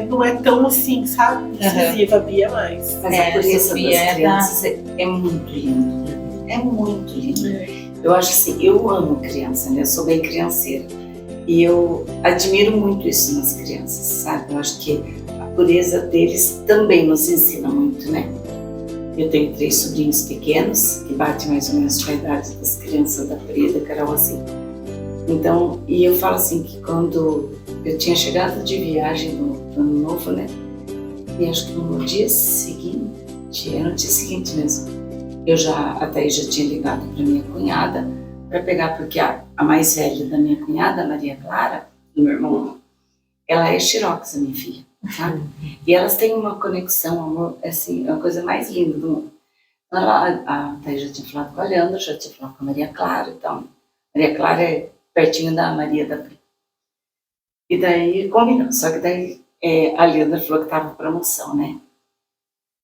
não é tão assim, sabe? Incisiva, a Bia é mais. Mas a pureza das crianças é muito lindo. É muito lindo. Eu acho assim, eu amo criança, né? Eu sou bem crianceira. E eu admiro muito isso nas crianças, sabe? Eu acho que a pureza deles também nos ensina muito, né? Eu tenho 3 sobrinhos pequenos, que batem mais ou menos com a idade das crianças da Pri, da Carol, assim. Então, e eu falo assim, que quando eu tinha chegado de viagem no Ano Novo, né? E acho que no dia seguinte, era no dia seguinte mesmo, a Thaís já tinha ligado para minha cunhada para pegar, porque a mais velha da minha cunhada, a Maria Clara, do meu irmão, ela é Xerox, a minha filha, sabe? E elas têm uma conexão, amor, assim, é uma coisa mais linda do mundo. A Thaís já tinha falado com a Leandra, já tinha falado com a Maria Clara, então, Maria Clara é pertinho da Maria da Pri. E daí, combinou, só que daí a Leandra falou que tava promoção, né?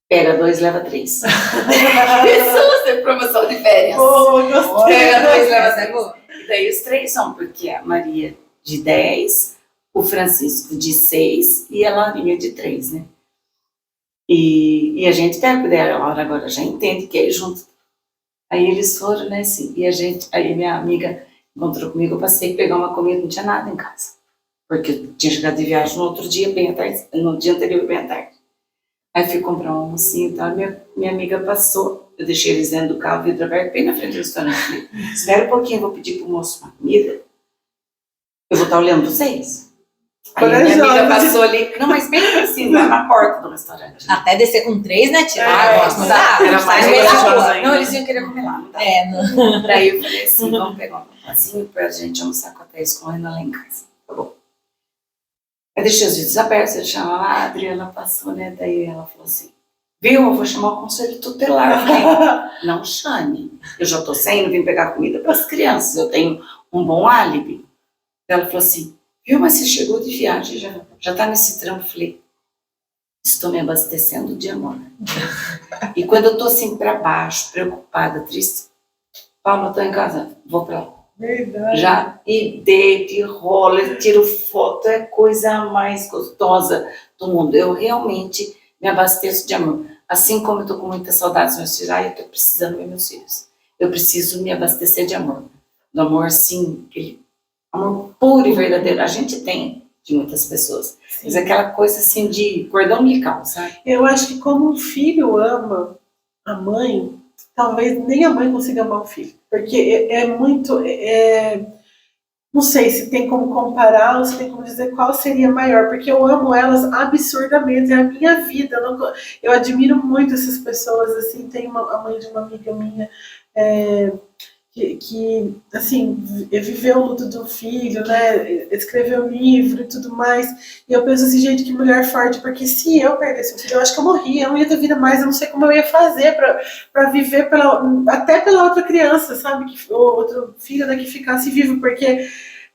Pega 2, leva 3. Isso, é promoção de férias. Pega 2, leva 3. E daí os 3 são, porque a Maria de 10, o Francisco de 6 e a Laurinha de 3, né? E a gente pega dela, a Laura agora já entende que é junto. Aí eles foram, né, assim, aí minha amiga encontrou comigo, eu passei a pegar uma comida, não tinha nada em casa. Porque eu tinha chegado de viagem no outro dia, bem à tarde, no dia anterior, bem à tarde. Aí fui comprar um almocinho e tal, minha amiga passou, eu deixei eles dentro do carro, vidro aberto, bem na frente do restaurante. Falei, espera um pouquinho, eu vou pedir pro moço uma comida, eu vou estar olhando vocês. Aí a minha amiga passou ali, não, mas bem assim, lá na porta do restaurante. Até descer com 3, né, Tia? Não dá. Era mais corajosa ainda. Não, eles iam querer comer lá. Não. Daí eu falei assim, vamos pegar um papazinho pra gente almoçar com a Thaís correndo lá em casa. Tá bom. Eu deixei os vídeos abertos, eu chamava a Adriana, passou, né? Daí ela falou assim, viu, eu vou chamar o conselho tutelar. Eu falei, não chame, eu já tô saindo, vim pegar comida para as crianças, eu tenho um bom álibi. Ela falou assim, viu, mas você chegou de viagem, já tá nesse trampo. Eu falei, estou me abastecendo de amor. E quando eu estou assim para baixo, preocupada, triste, Paulo, eu estou em casa, vou para lá. Verdade. Já e deito, e rolo, tiro foto, é a coisa mais gostosa do mundo. Eu realmente me abasteço de amor. Assim como eu estou com muita saudade dos meus filhos, eu estou precisando ver meus filhos. Eu preciso me abastecer de amor. Do amor, sim, aquele amor puro e verdadeiro. A gente tem de muitas pessoas. Sim. Mas aquela coisa assim de cordão umbilical, sabe? Eu acho que como um filho ama a mãe, talvez nem a mãe consiga amar o filho. Porque é muito... não sei se tem como comparar ou se tem como dizer qual seria maior, porque eu amo elas absurdamente, é a minha vida. Eu admiro muito essas pessoas, assim, tem a mãe de uma amiga minha que assim, viveu o luto do filho, né, escreveu livro e tudo mais, e eu penso assim, gente, que mulher forte, porque se eu perdesse o filho, eu acho que eu morria, eu não ia ter vida mais, eu não sei como eu ia fazer para viver até pela outra criança, sabe, outro filho, né, que ficasse vivo, porque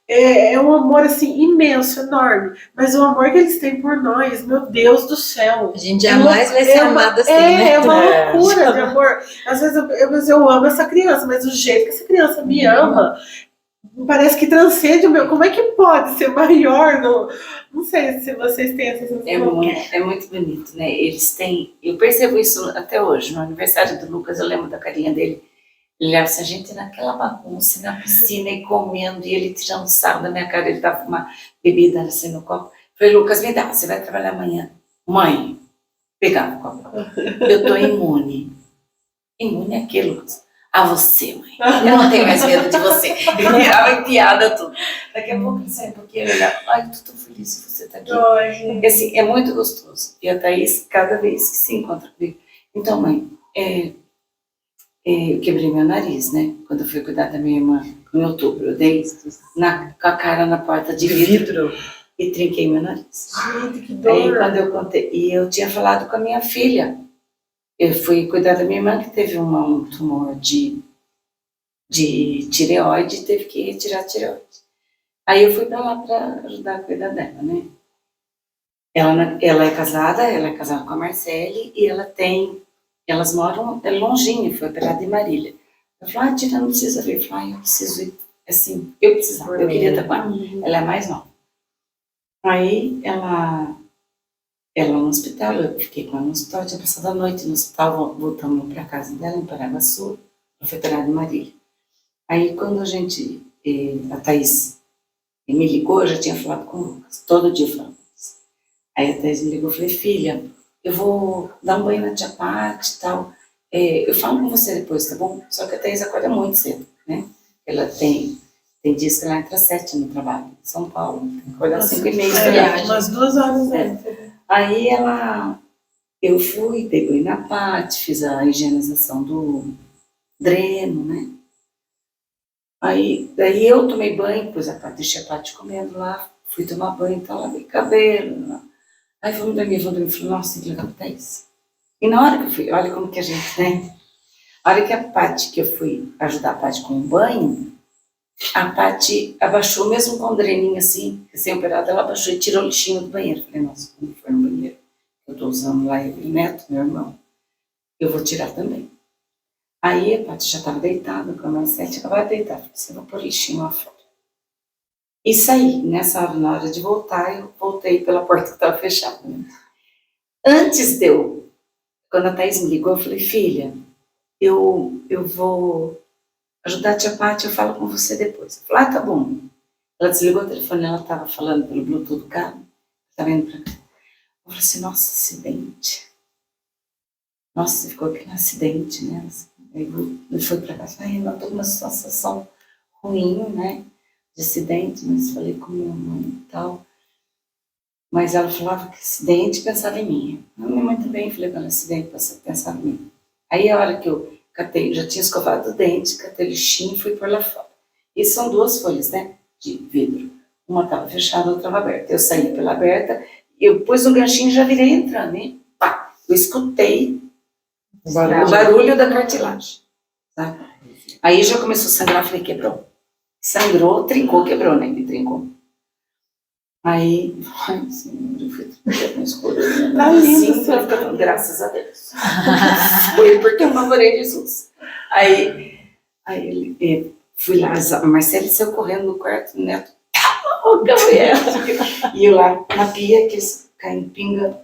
é um amor, assim, imenso, enorme. Mas o amor que eles têm por nós, meu Deus do céu. A gente jamais vai ser amada assim, né? É uma loucura de amor. Às vezes eu amo essa criança, mas o jeito que essa criança me ama, parece que transcende o meu. Como é que pode ser maior? Não sei se vocês têm essa sensação. É muito bonito, né? Eles têm... Eu percebo isso até hoje. No aniversário do Lucas, eu lembro da carinha dele. Ele leva essa gente naquela bagunça, na piscina e comendo, e ele tirando sarro da minha cara, ele tava com uma bebida assim no copo. Eu falei, Lucas, me dá, você vai trabalhar amanhã. Mãe, pegava o copo. Eu tô imune. Imune a quê, Lucas? A você, mãe. Eu não tenho mais medo de você. Ele virava em piada tudo. Daqui a pouco ele sai porque ele olhava, ai, tô tão feliz que você tá aqui. Porque assim, é muito gostoso. E a Thaís, cada vez que se encontra comigo. Então, mãe, eu quebrei meu nariz, né? Quando eu fui cuidar da minha irmã em outubro, eu dei com a cara na porta de vidro e trinquei meu nariz. Gente, que dor. Aí quando eu contei, e eu tinha falado com a minha filha, eu fui cuidar da minha irmã que teve um tumor de tireoide e teve que retirar a tireoide. Aí eu fui pra lá pra ajudar a cuidar dela, né? Ela é casada com a Marcele e elas moram longinho, foi operada em Marília. Eu falei, Tia, não precisa vir. Eu falei, eu preciso ir, assim, eu queria estar com ela. Ela é mais nova. Aí ela no hospital, eu fiquei com ela no hospital, tinha passado a noite no hospital, voltamos para casa dela, em Paraguaçu, ela foi operada em Marília. Aí quando a Thaís me ligou, eu já tinha falado com o Lucas, todo dia eu falava com Lucas. Aí a Thaís me ligou, eu falei, filha, eu vou dar um banho na tia Paty e tal. Eu falo com você depois, tá bom? Só que a Thaís acorda muito cedo, né? Ela tem dias que ela entra às 7 no trabalho, em São Paulo. Tem que acordar às 5h30. Umas 2 horas, né? Aí eu fui, dei banho na Paty, fiz a higienização do dreno, né? Daí eu tomei banho, depois deixei a Paty comendo lá, fui tomar banho, então lavei cabelo, lá. Aí vamos dormir, falei, nossa, que legal que tá isso. E na hora que eu fui, olha como que a gente, né? A hora que a Paty, que eu fui ajudar a Paty com o banho, a Paty abaixou, mesmo com o dreninho assim, recém-operada, ela abaixou e tirou o lixinho do banheiro. Falei, nossa, quando for no banheiro, eu tô usando lá, ele, Neto, meu irmão, eu vou tirar também. Aí a Paty já estava deitada, com a Marcete, ela vai deitar, falei, você vai pôr lixinho lá fora. E saí, nessa hora, na hora de voltar, eu voltei pela porta que estava fechada. Né? Antes quando a Thaís me ligou, eu falei, filha, eu vou ajudar a tia Paty, eu falo com você depois. Eu falei, tá bom. Ela desligou o telefone, ela estava falando pelo Bluetooth do carro, estava indo para cá. Eu falei assim, nossa, acidente. Nossa, ficou aquele acidente, né? Aí eu fui para casa, eu estou com uma sensação ruim, né? De acidente, mas falei com minha mãe e tal. Mas ela falava que acidente pensava em mim. Minha mãe também, falei com ela, acidente pensava em mim. Aí a hora que eu catei, já tinha escovado o dente, catei o lixinho e fui por lá fora. E são 2 folhas, né? De vidro. Uma estava fechada, a outra estava aberta. Eu saí pela aberta, eu pus no ganchinho e já virei entrando, hein? Pá! Eu escutei o barulho da cartilagem. Tá? Aí já começou a sangrar, falei, quebrou. Sangrou, trincou, quebrou, né? Me trincou. Aí, ai, Senhor, eu fui trabalhar com escolha. Tá lindo, senhor. Graças a Deus. Foi porque eu apavorei Jesus. Aí ele, fui lá, a Marcele saiu correndo no quarto, o Neto, o Gabriel, e eu lá na pia, que eles caem pingando.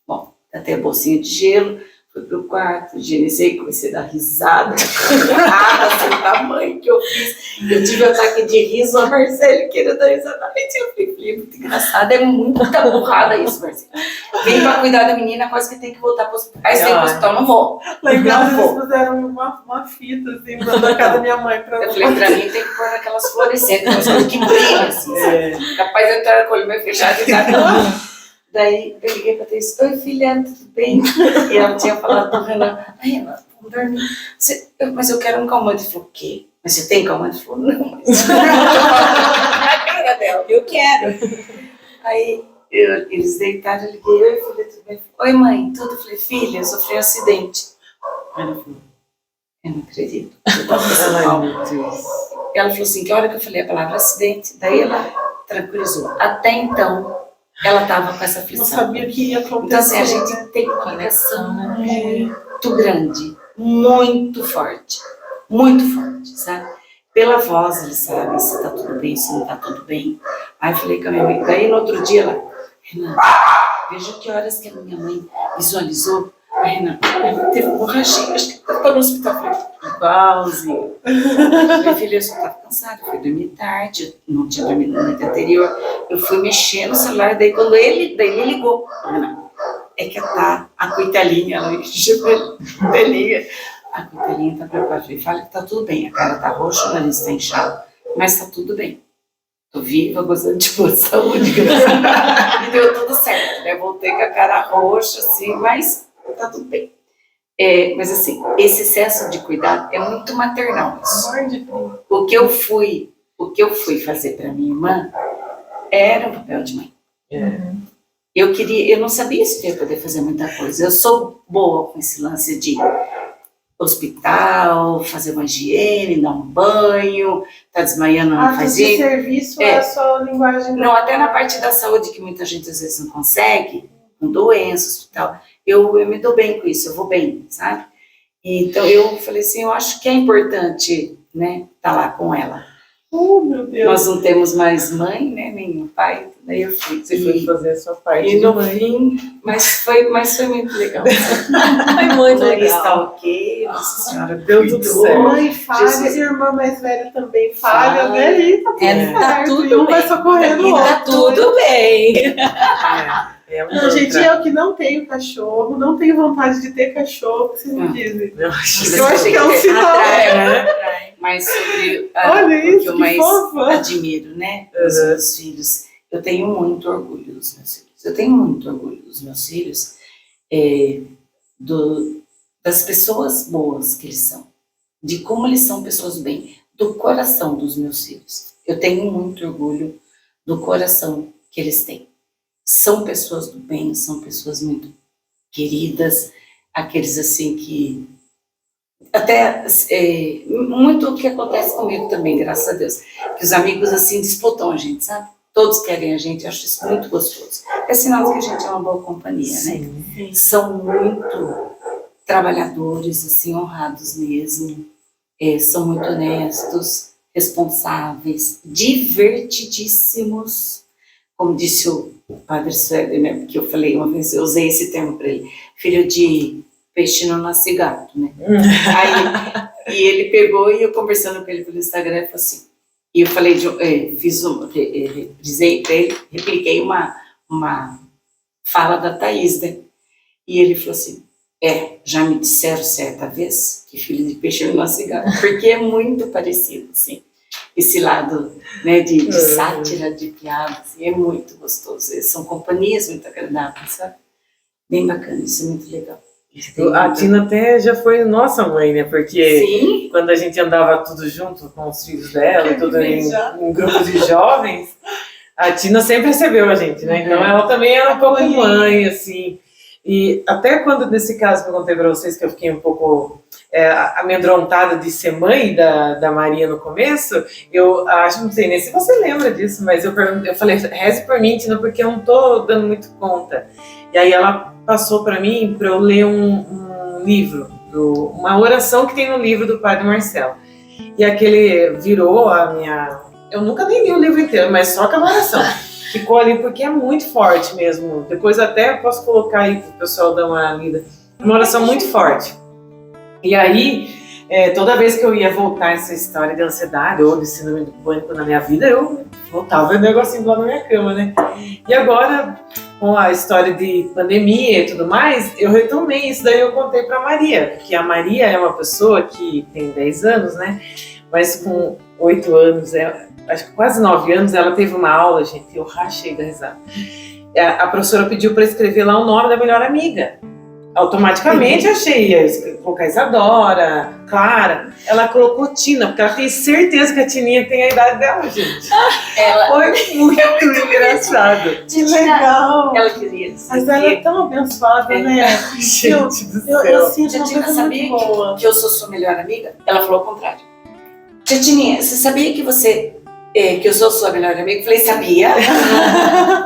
Bom, até a bolsinha de gelo, fui pro quarto, higienizei, comecei a dar risada, sem tamanho que eu fiz. Eu tive um ataque de riso, a Marcele queria dar risada. Eu falei, muito engraçado, é muita burrada isso, Marcele. Vem pra cuidar da menina, quase que tem que voltar pro hospital. Aí você tem que ir pro hospital, não vou. Lá em casa eles fizeram uma fita, assim, na casa da minha mãe. Eu falei, pra mim tem que pôr aquelas fluorescentes, umas coisas que brilham, assim, sabe? Capaz de eu entrar com o olho meio fechado e sabe? Daí eu liguei pra Thaís, oi filha, tudo bem? E ela tinha falado pro Renan, ai Renan, vamos dormir. Mas eu quero um calmante. Ele falou, o quê? Mas você tem calmante? Ele falou, não, mas... A cara dela, eu quero. Aí eles deitaram, eu liguei, oi filha, tudo bem? Oi mãe, tudo? Eu falei, filha, eu sofri um acidente. Ela falou, eu não acredito. Ela falou assim, que hora que eu falei a palavra acidente, daí ela tranquilizou. Até então, ela estava com essa aflição. Não sabia o que ia acontecer. Então, assim, a gente tem uma ligação muito grande, muito forte, sabe? Pela voz, eles sabem se tá tudo bem, se não tá tudo bem. Aí eu falei com a minha mãe, daí no outro dia ela, Renan, veja que horas que a minha mãe visualizou. Aí, Renan, teve um borrachinho, acho que tá no hospital. Eu falei, igualzinho. Minha filha, eu só estava cansada, eu fui dormir tarde, eu não tinha dormido na noite anterior. Eu fui mexer no celular, daí quando ele ligou, Renan, é que tá a coitadinha, ela me chamou a coitadinha tá preocupada. Eu falei, fala que tá tudo bem, a cara tá roxa, o nariz tá inchado, mas tá tudo bem. Tô viva, gozando de boa saúde, graças a Deus. E deu tudo certo, né? Voltei com a cara roxa, assim, mas tá tudo bem. Mas assim, esse excesso de cuidado é muito maternal isso. O que eu fui fazer para minha irmã era um papel de mãe. Eu não sabia se eu ia poder fazer muita coisa. Eu sou boa com esse lance de hospital, fazer uma higiene, dar um banho, tá desmaiando, não faz de serviço é a sua linguagem. Não, até na parte da saúde que muita gente às vezes não consegue, com doença, hospital. Eu me dou bem com isso, eu vou bem, sabe? Então eu falei assim, eu acho que é importante, né, tá lá com ela. Oh, meu Deus. Nós não temos mais mãe, né, nem pai, daí eu fui. Você foi fazer a sua parte. E no fim, mas foi muito legal. Foi muito legal. Está ok, Nossa Senhora Deu tudo certo. Mãe falha, irmã mais velha também falha, né? E tá tudo certo. Tá tudo e um bem. vai socorrendo o outro. Tá tudo bem. Não, gente, eu que não tenho cachorro, não tenho vontade de ter cachorro, o que vocês me dizem? Eu acho Eu acho que é um sinal. Mas sobre Olha o que isso, eu que mais fofa. admiro, né, dos meus filhos, eu tenho muito orgulho dos meus filhos. Eu tenho muito orgulho dos meus filhos, das pessoas boas que eles são, de como eles são pessoas bem, do coração dos meus filhos. Eu tenho muito orgulho do coração que eles têm. São pessoas do bem, são pessoas muito queridas, aqueles assim que... Até muito o que acontece comigo também, graças a Deus, que os amigos assim disputam a gente, sabe? Todos querem a gente, eu acho isso muito gostoso. É sinal de que a gente é uma boa companhia, né? Sim. São muito trabalhadores, assim, honrados mesmo, são muito honestos, responsáveis, divertidíssimos, como disse o padre Suéder, né? Porque eu falei uma vez, eu usei esse termo para ele, filho de peixe não nasce gato, né? Aí, e ele pegou e eu conversando com ele pelo Instagram, ele falou assim, e eu falei, reprisei para ele, repliquei uma fala da Thaís, né? E ele falou assim, já me disseram certa vez que filho de peixe não nasce gato, porque é muito parecido, assim. Esse lado, né, de sátira, de piada, assim, é muito gostoso. São companhias muito agradáveis, sabe? Bem bacana, isso é muito legal. A Tina até já foi nossa mãe, né? Porque Sim. Quando a gente andava tudo junto com os filhos dela, tudo em grupos de jovens, a Tina sempre recebeu a gente, né? Então ela também era um pouco mãe, assim. E até quando, nesse caso que eu contei para vocês, que eu fiquei um pouco amedrontada de ser mãe da Maria no começo, eu acho, não sei nem se você lembra disso, mas eu falei, reze por mim, Tina, porque eu não tô dando muito conta. E aí ela passou para mim para eu ler um livro, uma oração que tem no livro do Padre Marcelo. E aquele virou a minha... Eu nunca nem li o livro inteiro, mas só aquela oração. Ficou ali porque é muito forte mesmo. Depois até posso colocar aí para o pessoal dar uma lida. Uma oração muito forte. E aí, toda vez que eu ia voltar essa história de ansiedade ou de síndrome do pânico na minha vida, eu voltava o negocinho lá na minha cama, né? E agora, com a história de pandemia e tudo mais, eu retomei isso. Daí eu contei para Maria, porque a Maria é uma pessoa que tem 10 anos, né? Mas com 8 anos, acho que quase 9 anos, ela teve uma aula, gente, eu rachei da risada. A professora pediu para escrever lá o nome da melhor amiga. Automaticamente eu achei, ia colocar Isadora, Clara. Ela colocou Tina, porque ela tem certeza que a Tininha tem a idade dela, gente. Foi muito engraçado. Que legal! Ela queria dizer. Mas ela é tão abençoada, né? Gente do céu. Eu sinto Tia uma Tina coisa sabia muito boa. que eu sou sua melhor amiga? Ela falou o contrário. Tia Tininha, você sabia que que eu sou sua melhor amiga? Eu falei, sabia.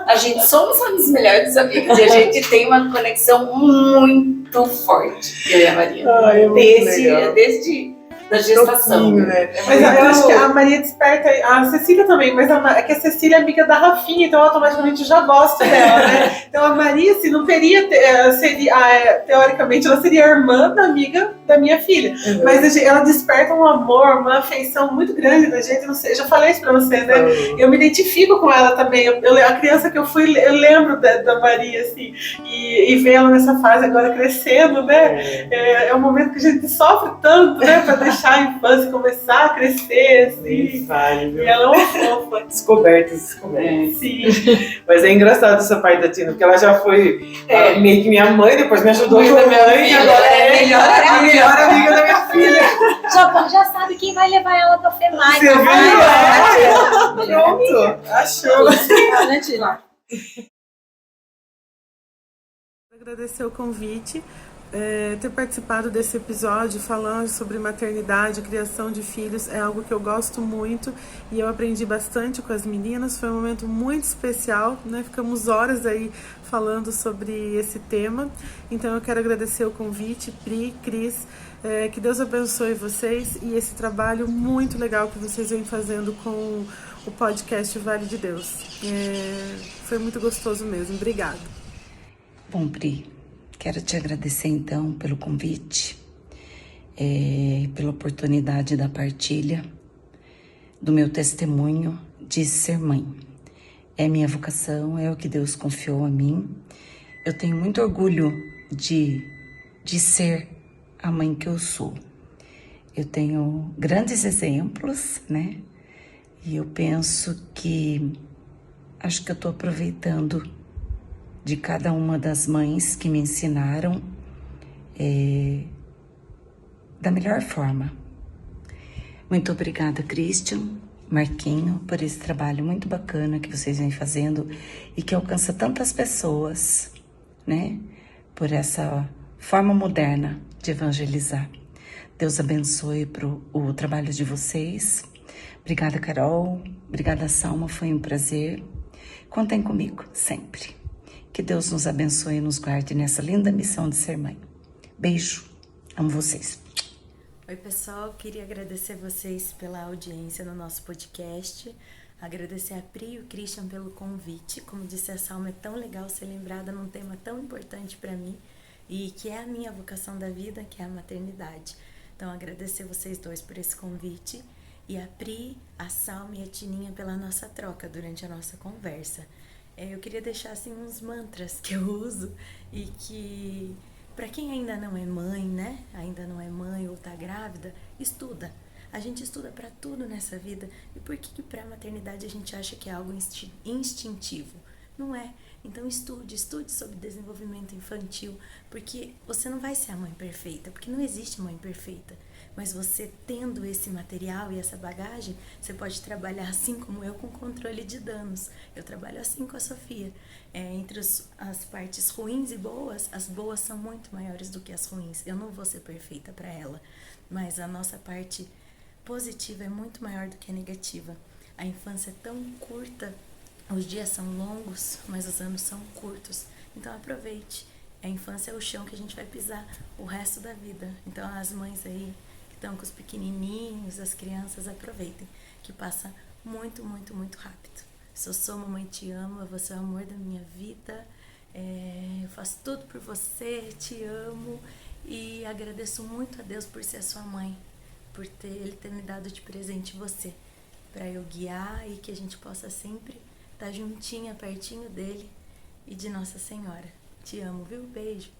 A gente somos as melhores amigas e a gente tem uma conexão muito forte, eu e a Maria. Ai, é muito legal. Desde da gestação. Né? Mas eu acho que a Maria desperta, a Cecília também, mas é que a Cecília é amiga da Rafinha, então automaticamente eu já gosto dela, né? Então a Maria, assim, não teria, teoricamente, ela seria a irmã da amiga da minha filha. Uhum. Mas ela desperta um amor, uma afeição muito grande da gente, não sei, eu já falei isso pra você, né? Eu me identifico com ela também, a criança que eu fui, eu lembro da Maria, assim, e ver ela nessa fase agora crescendo, né? É um momento que a gente sofre tanto, né? Pra deixar a infância começar a crescer, assim. Vale, E ela é uma fofa. Descobertas. Sim. Mas é engraçado essa parte da Tina, porque ela já foi meio que minha mãe, depois me ajudou ainda minha mãe, e agora é a melhor amiga da minha filha. Já sabe quem vai levar ela pra FEMAI. Você viu? Pronto, achou. Né, Tina? Agradecer o convite, ter participado desse episódio falando sobre maternidade, criação de filhos, é algo que eu gosto muito e eu aprendi bastante com as meninas, foi um momento muito especial, né? Ficamos horas aí falando sobre esse tema, então eu quero agradecer o convite, Pri, Cris, que Deus abençoe vocês e esse trabalho muito legal que vocês vêm fazendo com o podcast Vale de Deus. Foi muito gostoso mesmo, obrigada. Bom, Pri, quero te agradecer então pelo convite, pela oportunidade da partilha do meu testemunho de ser mãe. É minha vocação, é o que Deus confiou a mim. Eu tenho muito orgulho de ser a mãe que eu sou. Eu tenho grandes exemplos, né? E eu penso que acho que eu estou aproveitando de cada uma das mães que me ensinaram da melhor forma. Muito obrigada, Christian, Marquinho, por esse trabalho muito bacana que vocês vêm fazendo e que alcança tantas pessoas, né? Por essa forma moderna de evangelizar. Deus abençoe o trabalho de vocês. Obrigada, Carol. Obrigada, Salma. Foi um prazer. Contem comigo, sempre. Que Deus nos abençoe e nos guarde nessa linda missão de ser mãe. Beijo. Amo vocês. Oi, pessoal. Queria agradecer vocês pela audiência no nosso podcast. Agradecer a Pri e o Christian pelo convite. Como disse a Salma, é tão legal ser lembrada num tema tão importante para mim e que é a minha vocação da vida, que é a maternidade. Então, agradecer vocês dois por esse convite e a Pri, a Salma e a Tininha pela nossa troca durante a nossa conversa. Eu queria deixar assim uns mantras que eu uso e que, para quem ainda não é mãe, né? Ainda não é mãe ou tá grávida, estuda. A gente estuda para tudo nessa vida. E por que para a maternidade a gente acha que é algo instintivo? Não é. Então estude sobre desenvolvimento infantil, porque você não vai ser a mãe perfeita, porque não existe mãe perfeita. Mas você tendo esse material e essa bagagem, você pode trabalhar assim como eu com controle de danos. Eu trabalho assim com a Sofia. Entre as partes ruins e boas, as boas são muito maiores do que as ruins. Eu não vou ser perfeita para ela, mas a nossa parte positiva é muito maior do que a negativa. A infância é tão curta, os dias são longos, mas os anos são curtos. Então aproveite. A infância é o chão que a gente vai pisar o resto da vida. Então as mães aí que estão com os pequenininhos, as crianças, aproveitem, que passa muito, muito, muito rápido. Sossô, mamãe te ama, você é o amor da minha vida. Eu faço tudo por você, te amo e agradeço muito a Deus por ser a sua mãe, por Ele ter me dado de presente você, para eu guiar e que a gente possa sempre estar juntinha, pertinho dele e de Nossa Senhora. Te amo, viu? Beijo.